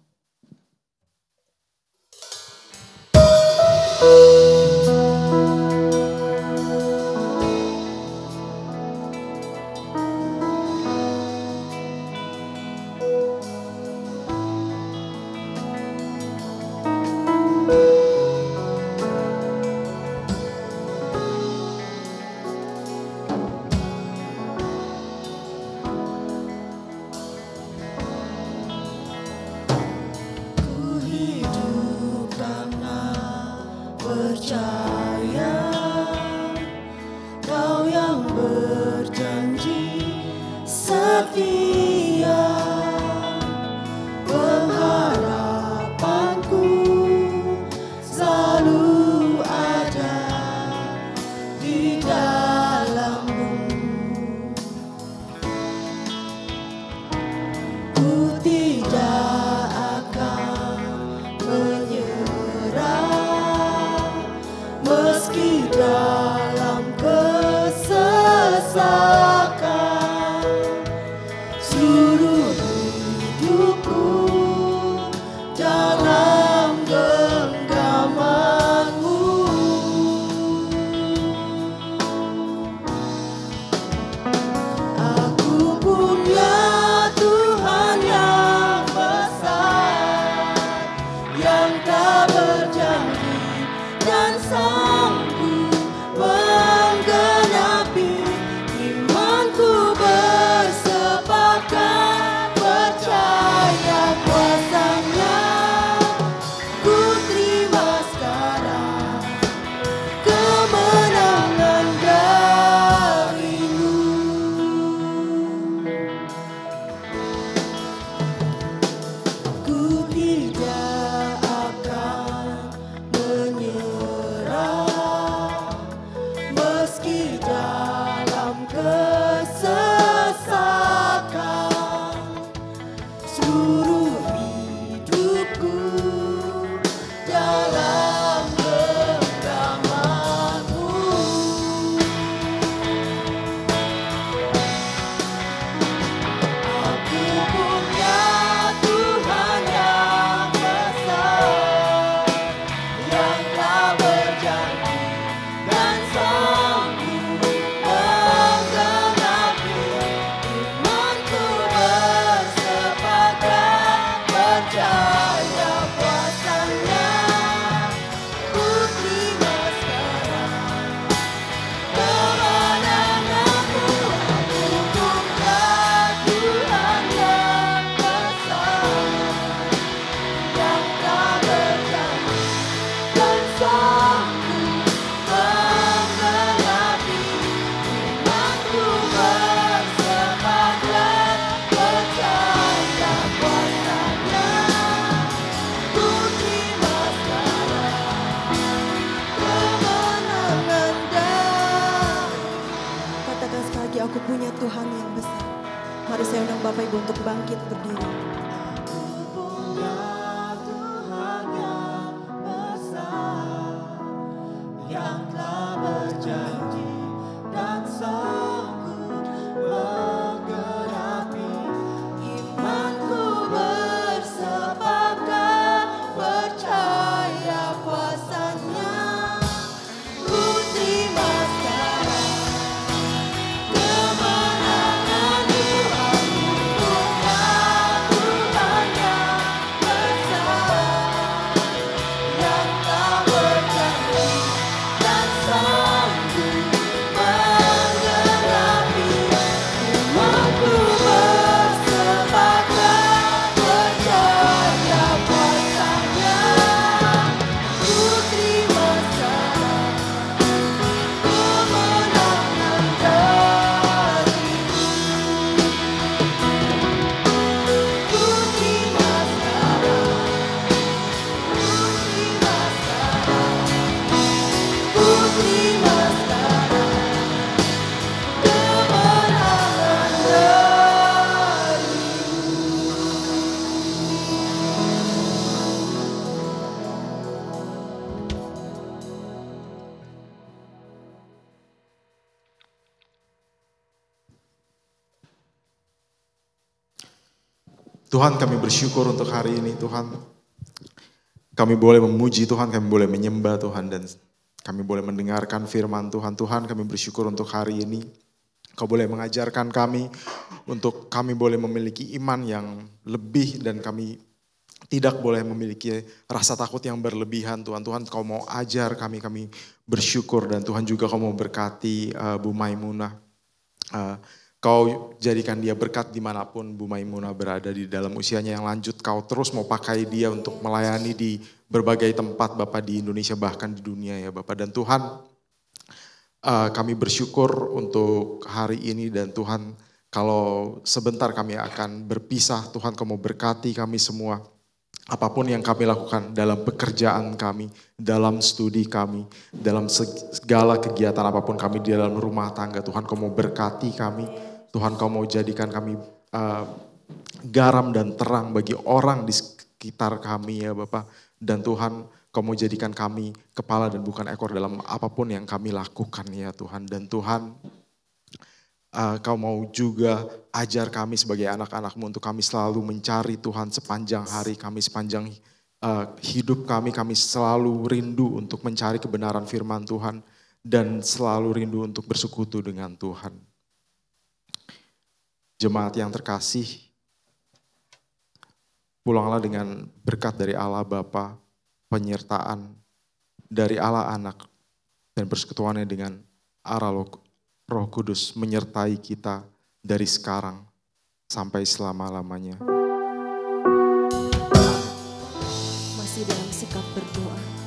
C: percaya, Kau yang berjanji setia, pengharapanku selalu ada di dalam-Mu. Ku tidak akan menyerah meski dalam kesesakan. Seluruh hidupku dalam genggaman-Mu. Aku punya Tuhan yang besar, yang tak berjanji dan sanggup menggenapi. Imanku bersepakat percaya kuasa-Nya. Ku terima sekarang kemenangan dari-Mu. Ku tidak akan menyerah meski dalam kesesakan. Seluruh hidupku dalam genggaman-Mu. Aku punya Tuhan yang besar, yang tak berjanji dan sanggup menggenapi. Imanku bersepakat percaya kuasa-Nya. Ku terima sekarang kemenangan-Mu. Aku punya Tuhan yang besar, yang tak berjanji dan sanggup menggenapi. Imanku bersepakat percaya kuasa-Nya. Ku terima sekarang kemenangan dari. Katakan sekali lagi, aku punya Tuhan yang besar. Mari saya undang Bapak Ibu untuk bangkit berdiri. Aku punya Tuhan yang besar, yang telah berjanji dan sanggup menggenapi. Imanku bersepakat percaya kuasa-Nya. Ku terima sekarang kemenangan-Mu. Aku punya Tuhan yang besar, yang tak berjanji dan sanggup menggenapi. Imanku bersepakat percaya kuasa-Nya. Ku terima sekarang kemenangan dari-Mu. Ku terima sekarang, ku terima sekarang, ku terima sekarang kemenangan
F: Tuhan, kami bersyukur untuk hari ini Tuhan. Kami boleh memuji Tuhan, kami boleh menyembah Tuhan, dan kami boleh mendengarkan firman Tuhan. Tuhan, kami bersyukur untuk hari ini. Kau boleh mengajarkan kami untuk kami boleh memiliki iman yang lebih, dan kami tidak boleh memiliki rasa takut yang berlebihan Tuhan. Tuhan, Kau mau ajar kami, kami bersyukur, dan Tuhan juga Kau mau berkati Bu Maimunah. Kau jadikan dia berkat dimanapun Bu Maimunah berada di dalam usianya yang lanjut. Kau terus mau pakai dia untuk melayani di berbagai tempat Bapak di Indonesia bahkan di dunia ya Bapak. Dan Tuhan kami bersyukur untuk hari ini dan Tuhan kalau sebentar kami akan berpisah Tuhan Kau mau berkati kami semua. Apapun yang kami lakukan dalam pekerjaan kami, dalam studi kami, dalam segala kegiatan apapun kami di dalam rumah tangga, Tuhan Kau mau berkati kami, Tuhan Kau mau jadikan kami garam dan terang bagi orang di sekitar kami ya Bapak. Dan Tuhan Kau mau jadikan kami kepala dan bukan ekor dalam apapun yang kami lakukan ya Tuhan. Dan Tuhan Kau mau juga ajar kami sebagai anak-anak-Mu untuk kami selalu mencari Tuhan sepanjang hari kami, sepanjang hidup kami selalu rindu untuk mencari kebenaran firman Tuhan dan selalu rindu untuk bersekutu dengan Tuhan. Jemaat yang terkasih, pulanglah dengan berkat dari Allah Bapa, penyertaan dari Allah Anak, dan persekutuannya dengan arah Roh Kudus menyertai kita dari sekarang sampai selama-lamanya.
B: Masih dalam sikap berdoa.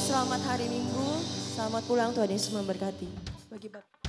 B: Selamat hari Minggu, selamat pulang, Tuhan Yesus memberkati. Bagi Bapak.